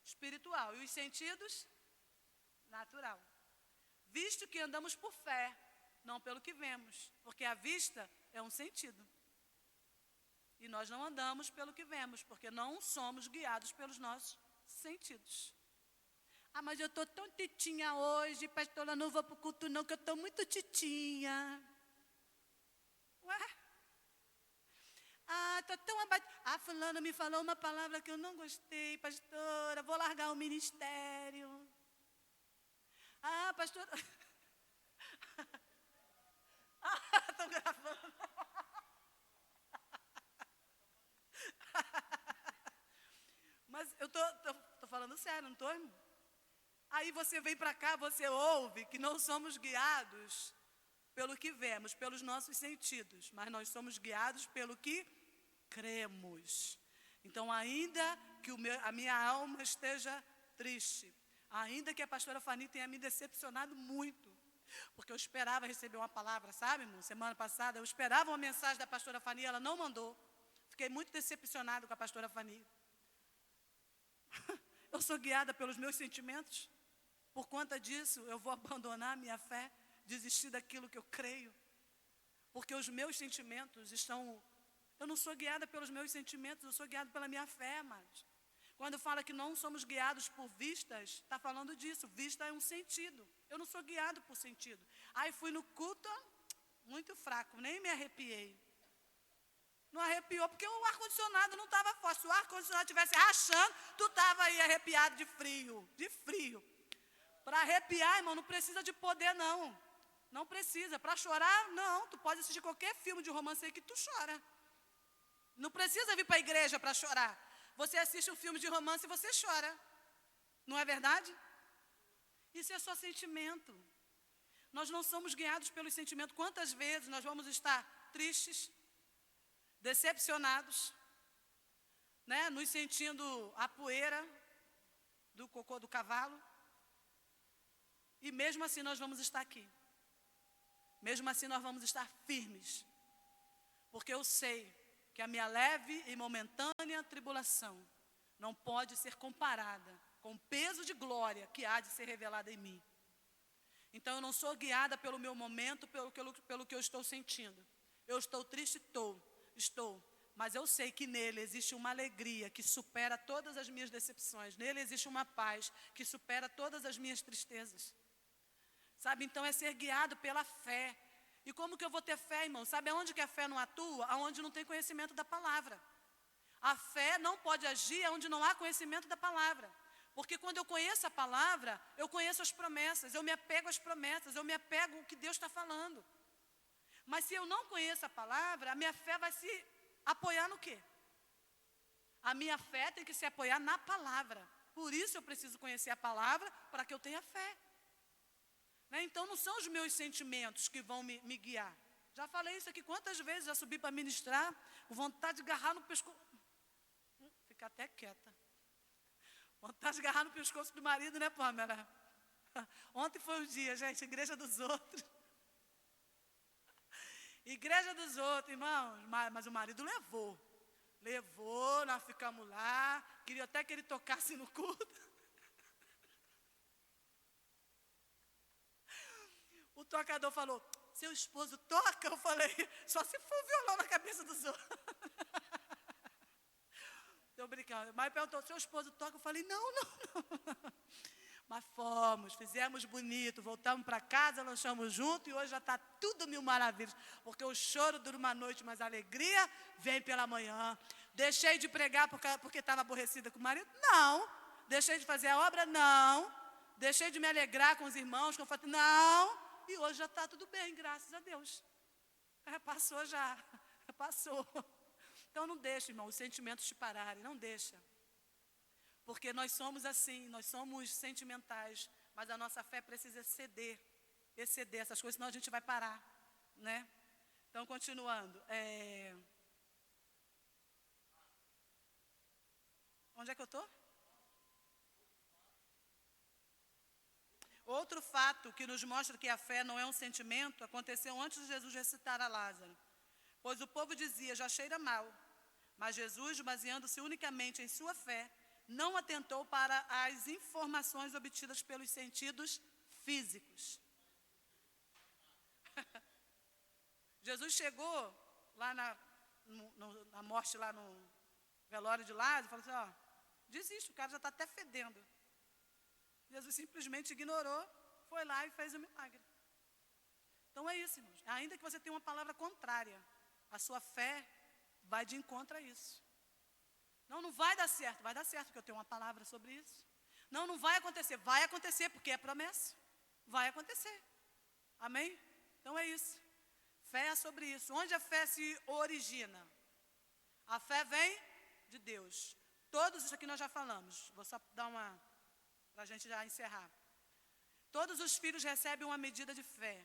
A: Espiritual. E os sentidos? Natural. Visto que andamos por fé, não pelo que vemos. Porque a vista é um sentido. E nós não andamos pelo que vemos, porque não somos guiados pelos nossos sentidos. Mas eu estou tão titinha hoje, pastora, não vou para o culto não, que eu estou muito titinha. Ué? Estou tão abatida. Fulano me falou uma palavra que eu não gostei, pastora, vou largar o ministério. Pastora... Estou gravando. Mas eu estou falando sério, não estou, irmão? Aí você vem para cá, você ouve que não somos guiados pelo que vemos, pelos nossos sentidos, mas nós somos guiados pelo que cremos. Então, ainda que a minha alma esteja triste, ainda que a pastora Fani tenha me decepcionado muito, porque eu esperava receber uma palavra, sabe, irmão? Semana passada eu esperava uma mensagem da pastora Fani, ela não mandou. Fiquei muito decepcionado com a pastora Fani. Eu sou guiada pelos meus sentimentos. Por conta disso, eu vou abandonar a minha fé, desistir daquilo que eu creio. Porque os meus sentimentos estão... Eu não sou guiada pelos meus sentimentos, eu sou guiada pela minha fé, amados. Quando fala que não somos guiados por vistas, está falando disso. Vista é um sentido. Eu não sou guiado por sentido. Aí fui no culto, muito fraco, nem me arrepiei. Não arrepiou, porque o ar-condicionado não estava forte. Se o ar-condicionado estivesse rachando, tu estava aí arrepiado de frio. De frio. Para arrepiar, irmão, não precisa de poder, não. Não precisa. Para chorar, não. Tu pode assistir qualquer filme de romance aí que tu chora. Não precisa vir para a igreja para chorar. Você assiste um filme de romance e você chora. Não é verdade? Isso é só sentimento. Nós não somos guiados pelos sentimentos. Quantas vezes nós vamos estar tristes, decepcionados, né? Nos sentindo a poeira do cocô do cavalo. E mesmo assim nós vamos estar aqui. Mesmo assim nós vamos estar firmes. Porque eu sei que a minha leve e momentânea tribulação não pode ser comparada com o peso de glória que há de ser revelado em mim. Então eu não sou guiada pelo meu momento, pelo que eu estou sentindo. Eu estou triste, estou. Mas eu sei que nele existe uma alegria que supera todas as minhas decepções. Nele existe uma paz que supera todas as minhas tristezas. Sabe, então é ser guiado pela fé. E como que eu vou ter fé, irmão? Sabe aonde que a fé não atua? Aonde não tem conhecimento da palavra. A fé não pode agir onde não há conhecimento da palavra. Porque quando eu conheço a palavra, eu conheço as promessas, eu me apego às promessas, eu me apego ao que Deus está falando. Mas se eu não conheço a palavra, a minha fé vai se apoiar no quê? A minha fé tem que se apoiar na palavra. Por isso eu preciso conhecer a palavra para que eu tenha fé. Né? Então não são os meus sentimentos que vão me guiar. Já falei isso aqui quantas vezes, já subi para ministrar, com vontade de agarrar no pescoço. Fica até quieta. Vontade de agarrar no pescoço do marido, né, Pâmela? Ontem foi um dia, gente, igreja dos outros. Igreja dos outros, irmãos, mas o marido levou. Levou, nós ficamos lá, queria até que ele tocasse no culto. O tocador falou, seu esposo toca? Eu falei, só se for violão na cabeça dos outros. Estou brincando. Mas perguntou, seu esposo toca? Eu falei, não. Mas fomos, fizemos bonito, voltamos para casa, lanchamos junto e hoje já está tudo mil maravilhas. Porque o choro dura uma noite, mas a alegria vem pela manhã. Deixei de pregar porque estava aborrecida com o marido? Não. Deixei de fazer a obra? Não. Deixei de me alegrar com os irmãos? Não. E hoje já está tudo bem, graças a Deus. Passou já, passou. Então não deixa, irmão, os sentimentos te pararem, não deixa. Porque nós somos assim, nós somos sentimentais, mas a nossa fé precisa exceder essas coisas, senão a gente vai parar, né? Então, continuando. Onde é que eu estou? Outro fato que nos mostra que a fé não é um sentimento, aconteceu antes de Jesus ressuscitar a Lázaro. Pois o povo dizia, já cheira mal. Mas Jesus, baseando-se unicamente em sua fé, não atentou para as informações obtidas pelos sentidos físicos. Jesus chegou lá na morte, lá no velório de Lázaro, e falou assim, desiste, o cara já está até fedendo. Jesus simplesmente ignorou, foi lá e fez o milagre. Então é isso, irmãos. Ainda que você tenha uma palavra contrária, a sua fé vai de encontro a isso. Não vai dar certo. Vai dar certo, porque eu tenho uma palavra sobre isso. Não vai acontecer. Vai acontecer, porque é promessa. Vai acontecer. Amém? Então é isso. Fé é sobre isso. Onde a fé se origina? A fé vem de Deus. Todos isso aqui nós já falamos. Vou só dar uma, para a gente já encerrar. Todos os filhos recebem uma medida de fé,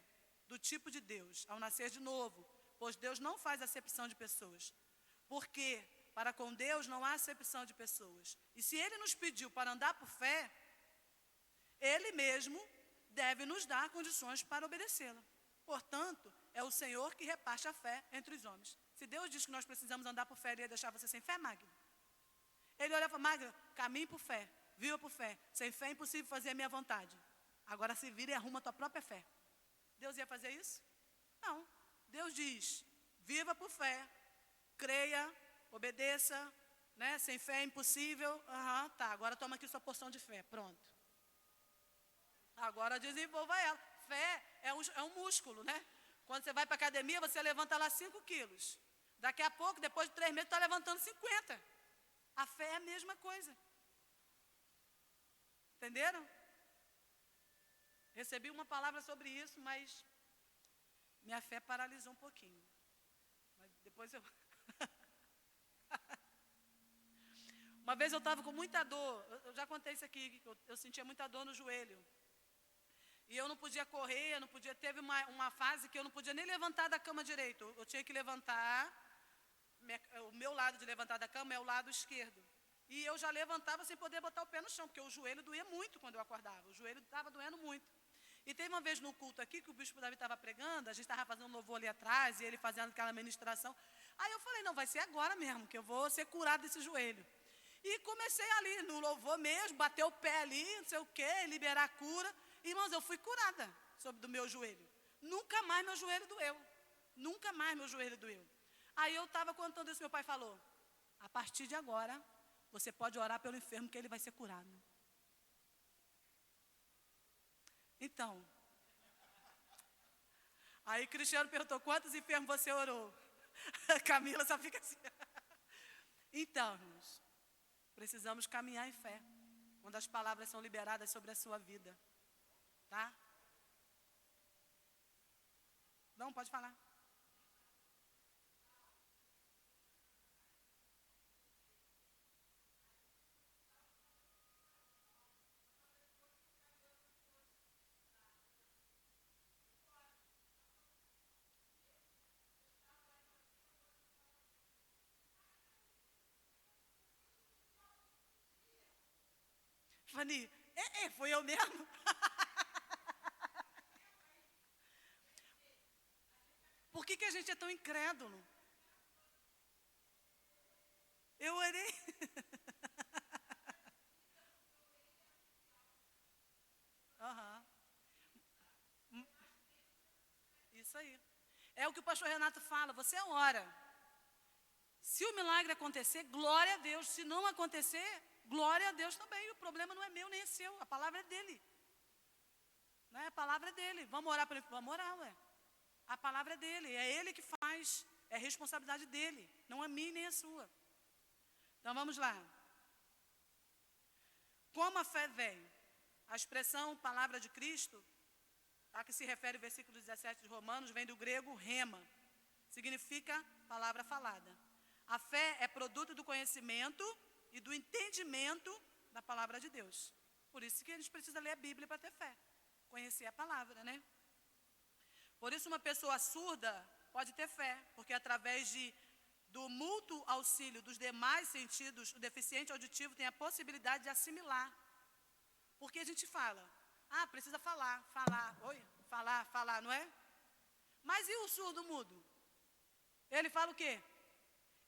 A: do tipo de Deus, ao nascer de novo. Pois Deus não faz acepção de pessoas. Porque para com Deus não há acepção de pessoas. E se Ele nos pediu para andar por fé, Ele mesmo deve nos dar condições para obedecê-la. Portanto, é o Senhor que reparte a fé entre os homens. Se Deus diz que nós precisamos andar por fé, Ele ia deixar você sem fé, Magna? Ele olha para Magna, caminhe por fé, viva por fé. Sem fé é impossível fazer a minha vontade. Agora se vira e arruma a tua própria fé. Deus ia fazer isso? Não. Deus diz, viva por fé, creia, obedeça, né? Sem fé é impossível. Tá, agora toma aqui sua porção de fé, pronto. Agora desenvolva ela. Fé é um músculo, né? Quando você vai para a academia, você levanta lá 5 quilos. Daqui a pouco, depois de 3 meses, está levantando 50. A fé é a mesma coisa. Entenderam? Recebi uma palavra sobre isso, mas minha fé paralisou um pouquinho. Mas depois eu... Uma vez eu estava com muita dor. Eu já contei isso aqui. Eu sentia muita dor no joelho. E eu não podia correr, eu não podia... Teve uma fase que eu não podia nem levantar da cama direito. Eu tinha que levantar... O meu lado de levantar da cama é o lado esquerdo. E eu já levantava sem poder botar o pé no chão, porque o joelho doía muito quando eu acordava. O joelho estava doendo muito. E teve uma vez no culto aqui, que o bispo Davi estava pregando, a gente estava fazendo um louvor ali atrás, e ele fazendo aquela ministração. Aí eu falei, não, vai ser agora mesmo, que eu vou ser curado desse joelho. E comecei ali, no louvor mesmo, bater o pé ali, não sei o quê, liberar a cura. Irmãos, eu fui curada do meu joelho. Nunca mais meu joelho doeu. Nunca mais meu joelho doeu. Aí eu estava contando isso, meu pai falou, a partir de agora, você pode orar pelo enfermo que ele vai ser curado. Então, Aí Cristiano perguntou, quantos enfermos você orou? Camila só fica assim. Então, irmãos, precisamos caminhar em fé, quando as palavras são liberadas sobre a sua vida. Tá? Não, pode falar. Fani, foi eu mesmo? Por que a gente é tão incrédulo? Eu orei. Aham. Isso aí. É o que o pastor Renato fala, você ora. Se o milagre acontecer, glória a Deus. Se não acontecer, glória a Deus também. O problema não é meu nem é seu, a palavra é dele. Não é? A palavra é dele. Vamos orar para ele? Vamos orar, ué. A palavra é dele, é ele que faz, é responsabilidade dele, não é minha nem a sua. Então vamos lá. Como a fé vem? A expressão palavra de Cristo, a que se refere o versículo 17 de Romanos, vem do grego rema, significa palavra falada. A fé é produto do conhecimento e do entendimento da palavra de Deus. Por isso que a gente precisa ler a Bíblia para ter fé, conhecer a palavra, né? Por isso uma pessoa surda pode ter fé, porque através do mútuo auxílio dos demais sentidos, o deficiente auditivo tem a possibilidade de assimilar. Porque a gente fala, precisa falar, não é? Mas e o surdo mudo? Ele fala o quê?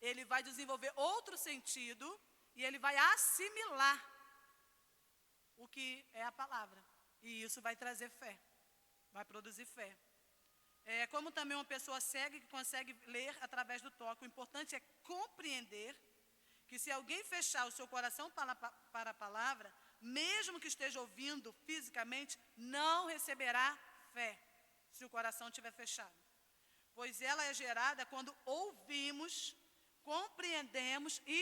A: Ele vai desenvolver outro sentido e ele vai assimilar o que é a palavra. E isso vai trazer fé, vai produzir fé. Como também uma pessoa cega que consegue ler através do toque. O importante é compreender que se alguém fechar o seu coração para a palavra, mesmo que esteja ouvindo fisicamente, não receberá fé, se o coração estiver fechado. Pois ela é gerada quando ouvimos, compreendemos e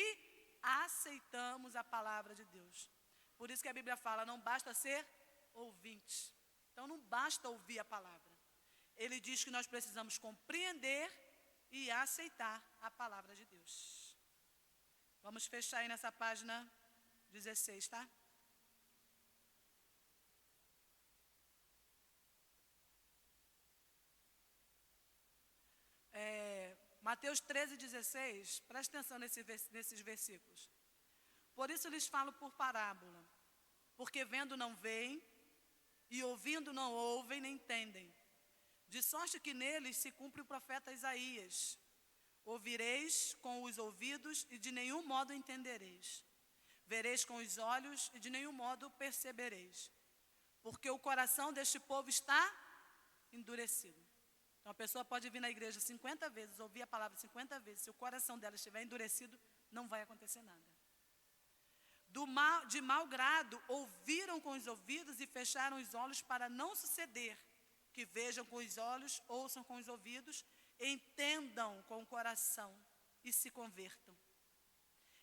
A: aceitamos a palavra de Deus. Por isso que a Bíblia fala, não basta ser ouvinte. Então não basta ouvir a palavra. Ele diz que nós precisamos compreender e aceitar a palavra de Deus. Vamos fechar aí nessa página 16, tá? Mateus 13:16, preste atenção nesses versículos. Por isso lhes falo por parábola, porque vendo não veem, e ouvindo não ouvem nem entendem. De sorte que neles se cumpre o profeta Isaías. Ouvireis com os ouvidos e de nenhum modo entendereis. Vereis com os olhos e de nenhum modo percebereis. Porque o coração deste povo está endurecido. Então a pessoa pode vir na igreja 50 vezes, ouvir a palavra 50 vezes. Se o coração dela estiver endurecido, não vai acontecer nada. De mau grado, ouviram com os ouvidos e fecharam os olhos para não suceder. Que vejam com os olhos, ouçam com os ouvidos, entendam com o coração e se convertam.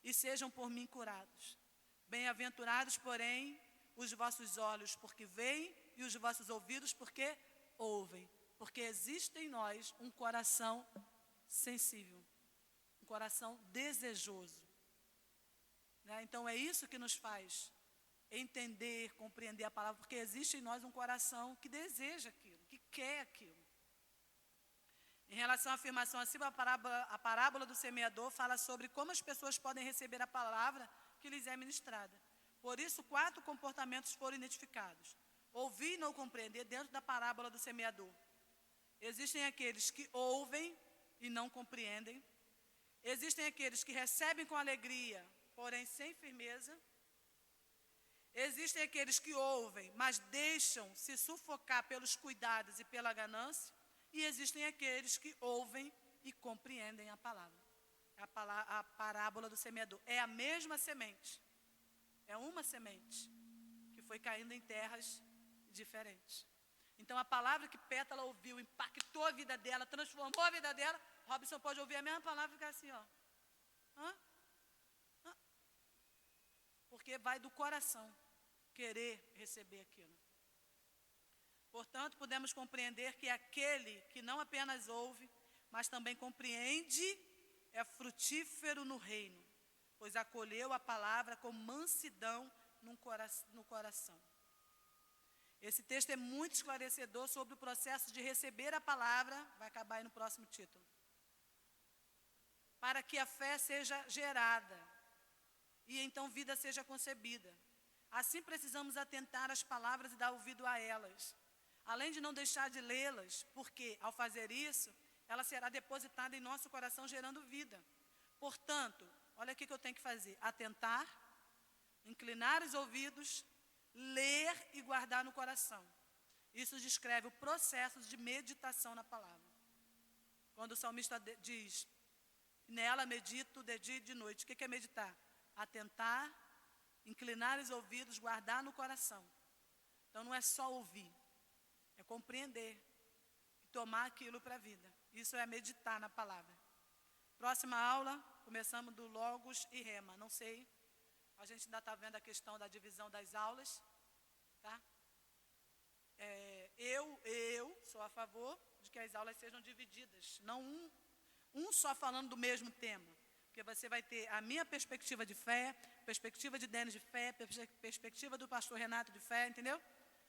A: E sejam por mim curados. Bem-aventurados, porém, os vossos olhos porque veem e os vossos ouvidos porque ouvem. Porque existe em nós um coração sensível, um coração desejoso. Né? Então é isso que nos faz entender, compreender a palavra, porque existe em nós um coração que deseja aquilo, que quer aquilo. Em relação à afirmação acima, a parábola do semeador fala sobre como as pessoas podem receber a palavra que lhes é ministrada. Por isso, 4 comportamentos foram identificados. Ouvir e não compreender dentro da parábola do semeador. Existem aqueles que ouvem e não compreendem. Existem aqueles que recebem com alegria, porém sem firmeza. Existem aqueles que ouvem, mas deixam se sufocar pelos cuidados e pela ganância. E existem aqueles que ouvem e compreendem a palavra. A parábola do semeador. É a mesma semente. É uma semente que foi caindo em terras diferentes. Então, a palavra que Pétala ouviu impactou a vida dela, transformou a vida dela. Robson pode ouvir a mesma palavra e ficar assim, ó. Hã? Hã? Porque vai do coração querer receber aquilo. Portanto, podemos compreender que aquele que não apenas ouve, mas também compreende, é frutífero no reino, pois acolheu a palavra com mansidão no coração. Esse texto é muito esclarecedor sobre o processo de receber a palavra, vai acabar aí no próximo título, para que a fé seja gerada e então vida seja concebida. Assim precisamos atentar às palavras e dar ouvido a elas, além de não deixar de lê-las, porque ao fazer isso, ela será depositada em nosso coração gerando vida. Portanto, olha aqui que eu tenho que fazer: atentar, inclinar os ouvidos, ler e guardar no coração. Isso descreve o processo de meditação na palavra. Quando o salmista diz, nela medito de dia e de noite. O que é meditar? Atentar, inclinar os ouvidos, guardar no coração. Então não é só ouvir, é compreender e tomar aquilo para a vida. Isso é meditar na palavra. Próxima aula, começamos do Logos e Rema. Não sei, a gente ainda está vendo a questão da divisão das aulas, tá? Eu sou a favor de que as aulas sejam divididas, não um só falando do mesmo tema, porque você vai ter a minha perspectiva de fé, perspectiva de Denis de fé, perspectiva do pastor Renato de fé, entendeu?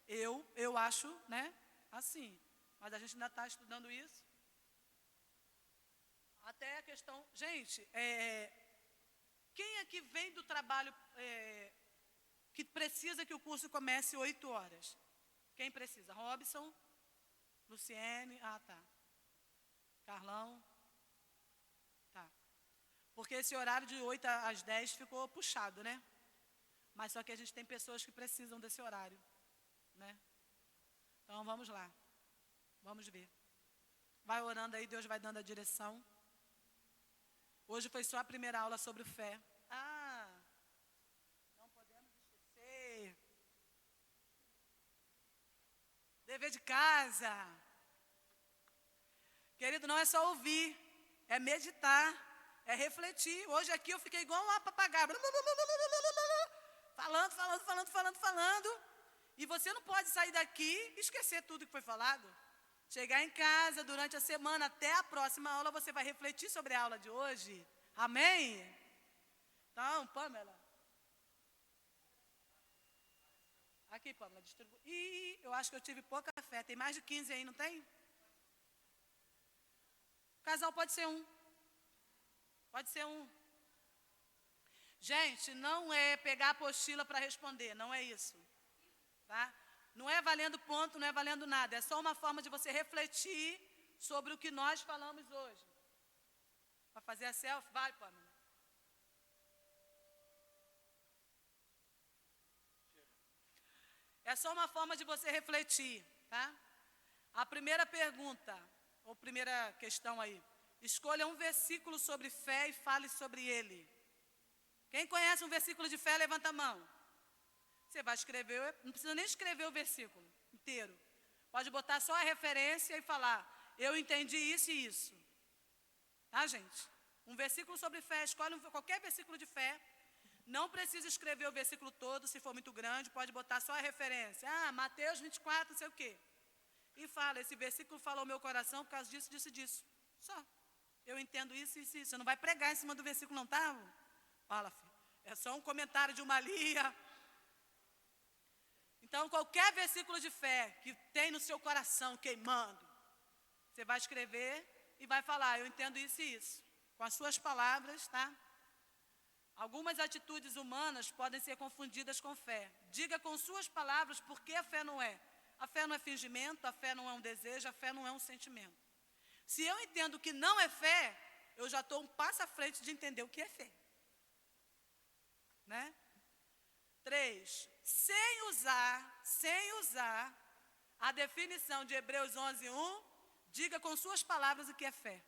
A: Eu acho, né, assim, mas a gente ainda está estudando isso. Até a questão, gente, quem aqui vem do trabalho que precisa que o curso comece 8 horas? Quem precisa? Robson, Luciene, tá. Carlão, tá. Porque esse horário de 8 às 10 ficou puxado, né? Mas só que a gente tem pessoas que precisam desse horário, né? Então vamos lá, vamos ver. Vai orando aí, Deus vai dando a direção. Hoje foi só a primeira aula sobre fé. Não podemos esquecer. Dever de casa. Querido, não é só ouvir, é meditar, é refletir. Hoje aqui eu fiquei igual uma papagaia. Falando. E você não pode sair daqui e esquecer tudo que foi falado. Chegar em casa durante a semana, até a próxima aula, você vai refletir sobre a aula de hoje. Amém? Então, Pamela. Aqui, Pamela, distribui. Eu acho que eu tive pouca fé. Tem mais de 15 aí, não tem? O casal pode ser um. Pode ser um. Gente, não é pegar a apostila para responder, não é isso. Tá? Não é valendo ponto, não é valendo nada. É só uma forma de você refletir sobre o que nós falamos hoje. Para fazer a selfie, vai, Pamela. É só uma forma de você refletir, tá? A primeira pergunta, ou primeira questão aí. Escolha um versículo sobre fé e fale sobre ele. Quem conhece um versículo de fé, levanta a mão. Você vai escrever, não precisa nem escrever o versículo inteiro. Pode botar só a referência e falar, eu entendi isso e isso. Tá, gente? Um versículo sobre fé, escolhe qualquer versículo de fé. Não precisa escrever o versículo todo, se for muito grande, pode botar só a referência. Mateus 24, não sei o quê. E fala, esse versículo fala ao meu coração por causa disso, disso e disso. Só. Eu entendo isso e isso, isso. Você não vai pregar em cima do versículo, não, tá? Fala, filho. É só um comentário de uma linha. Então, qualquer versículo de fé que tem no seu coração queimando, você vai escrever e vai falar, eu entendo isso e isso. Com as suas palavras, tá? Algumas atitudes humanas podem ser confundidas com fé. Diga com suas palavras por que a fé não é. A fé não é fingimento, a fé não é um desejo, a fé não é um sentimento. Se eu entendo que não é fé, eu já estou um passo à frente de entender o que é fé. Né? 3. Sem usar a definição de Hebreus 11:1, diga com suas palavras o que é fé.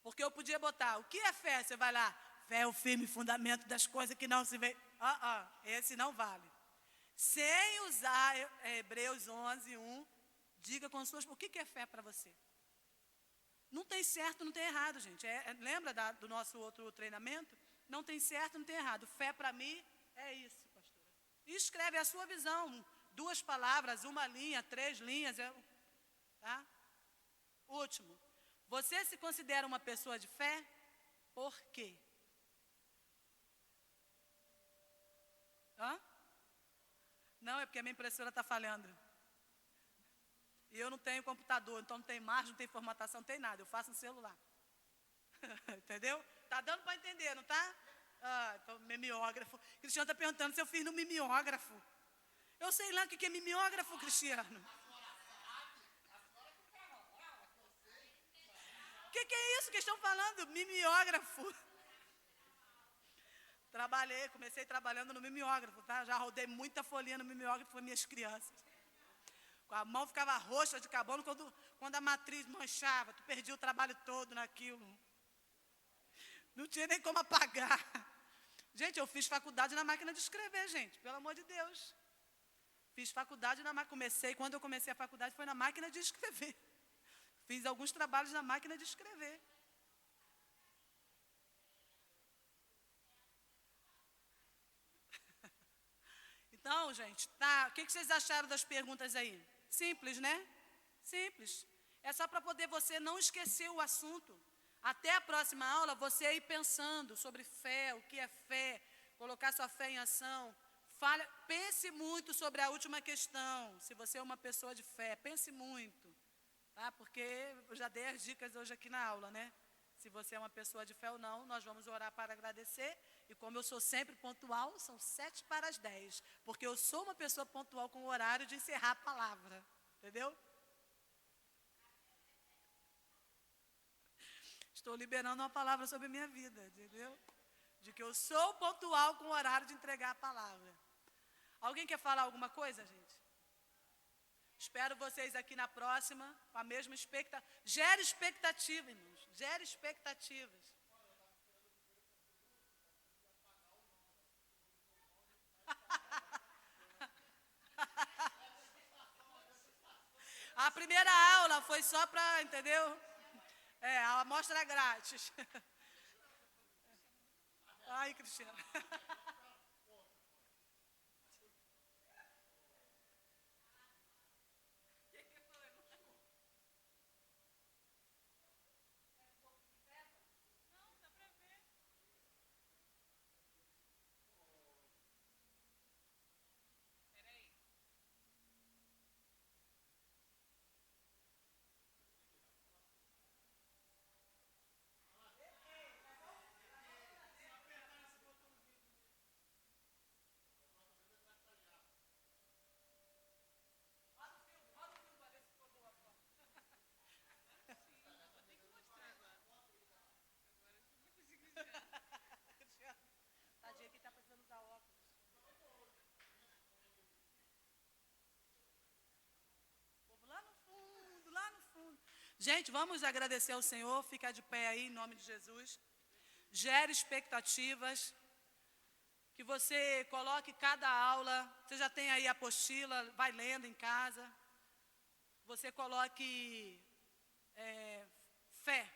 A: Porque eu podia botar, o que é fé? Você vai lá, fé é o firme fundamento das coisas que não se vê. Esse não vale. sem usar Hebreus 11:1, diga com suas... O que é fé para você? Não tem certo, não tem errado, gente. Lembra do nosso outro treinamento? Não tem certo, não tem errado. Fé para mim é isso, pastora. E escreve a sua visão. 2 palavras, 1 linha, 3 linhas. Tá? Último. Você se considera uma pessoa de fé? Por quê? Hã? Não, é porque a minha impressora está falhando. E eu não tenho computador, então não tem margem, não tem formatação, não tem nada. Eu faço no celular. Entendeu? Tá dando para entender, não tá? Então, mimeógrafo. Cristiano está perguntando se eu fiz no mimeógrafo. Eu sei lá o que é mimeógrafo, Cristiano. O que é isso que estão falando? Mimeógrafo. Comecei trabalhando no mimeógrafo, tá? Já rodei muita folhinha no mimeógrafo com minhas crianças. A mão ficava roxa de carbono quando a matriz manchava. Tu perdia o trabalho todo naquilo. Não tinha nem como apagar. Gente, eu fiz faculdade na máquina de escrever, gente. Pelo amor de Deus. Fiz faculdade na máquina. Quando eu comecei a faculdade, foi na máquina de escrever. Fiz alguns trabalhos na máquina de escrever. Então, gente, tá. O que vocês acharam das perguntas aí? Simples, né? Simples. É só para poder você não esquecer o assunto. Até a próxima aula, você ir pensando sobre fé, o que é fé, colocar sua fé em ação. Pense muito sobre a última questão. Se você é uma pessoa de fé, pense muito. Tá? Porque eu já dei as dicas hoje aqui na aula, né? Se você é uma pessoa de fé ou não, nós vamos orar para agradecer. E como eu sou sempre pontual, são 7:10. Porque eu sou uma pessoa pontual com o horário de encerrar a palavra. Entendeu? Estou liberando uma palavra sobre a minha vida, entendeu? De que eu sou pontual com o horário de entregar a palavra. Alguém quer falar alguma coisa, gente? Espero vocês aqui na próxima, com a mesma expectativa. Gere expectativa, irmãos. Gere expectativas. A primeira aula foi só para, entendeu? A amostra grátis. Ai, Cristiano. Tadinha que está precisando usar óculos. Lá no fundo, lá no fundo. Gente, vamos agradecer ao Senhor. Fica de pé aí, em nome de Jesus. Gere expectativas. Que você coloque cada aula. Você já tem aí a apostila, vai lendo em casa. Você coloque fé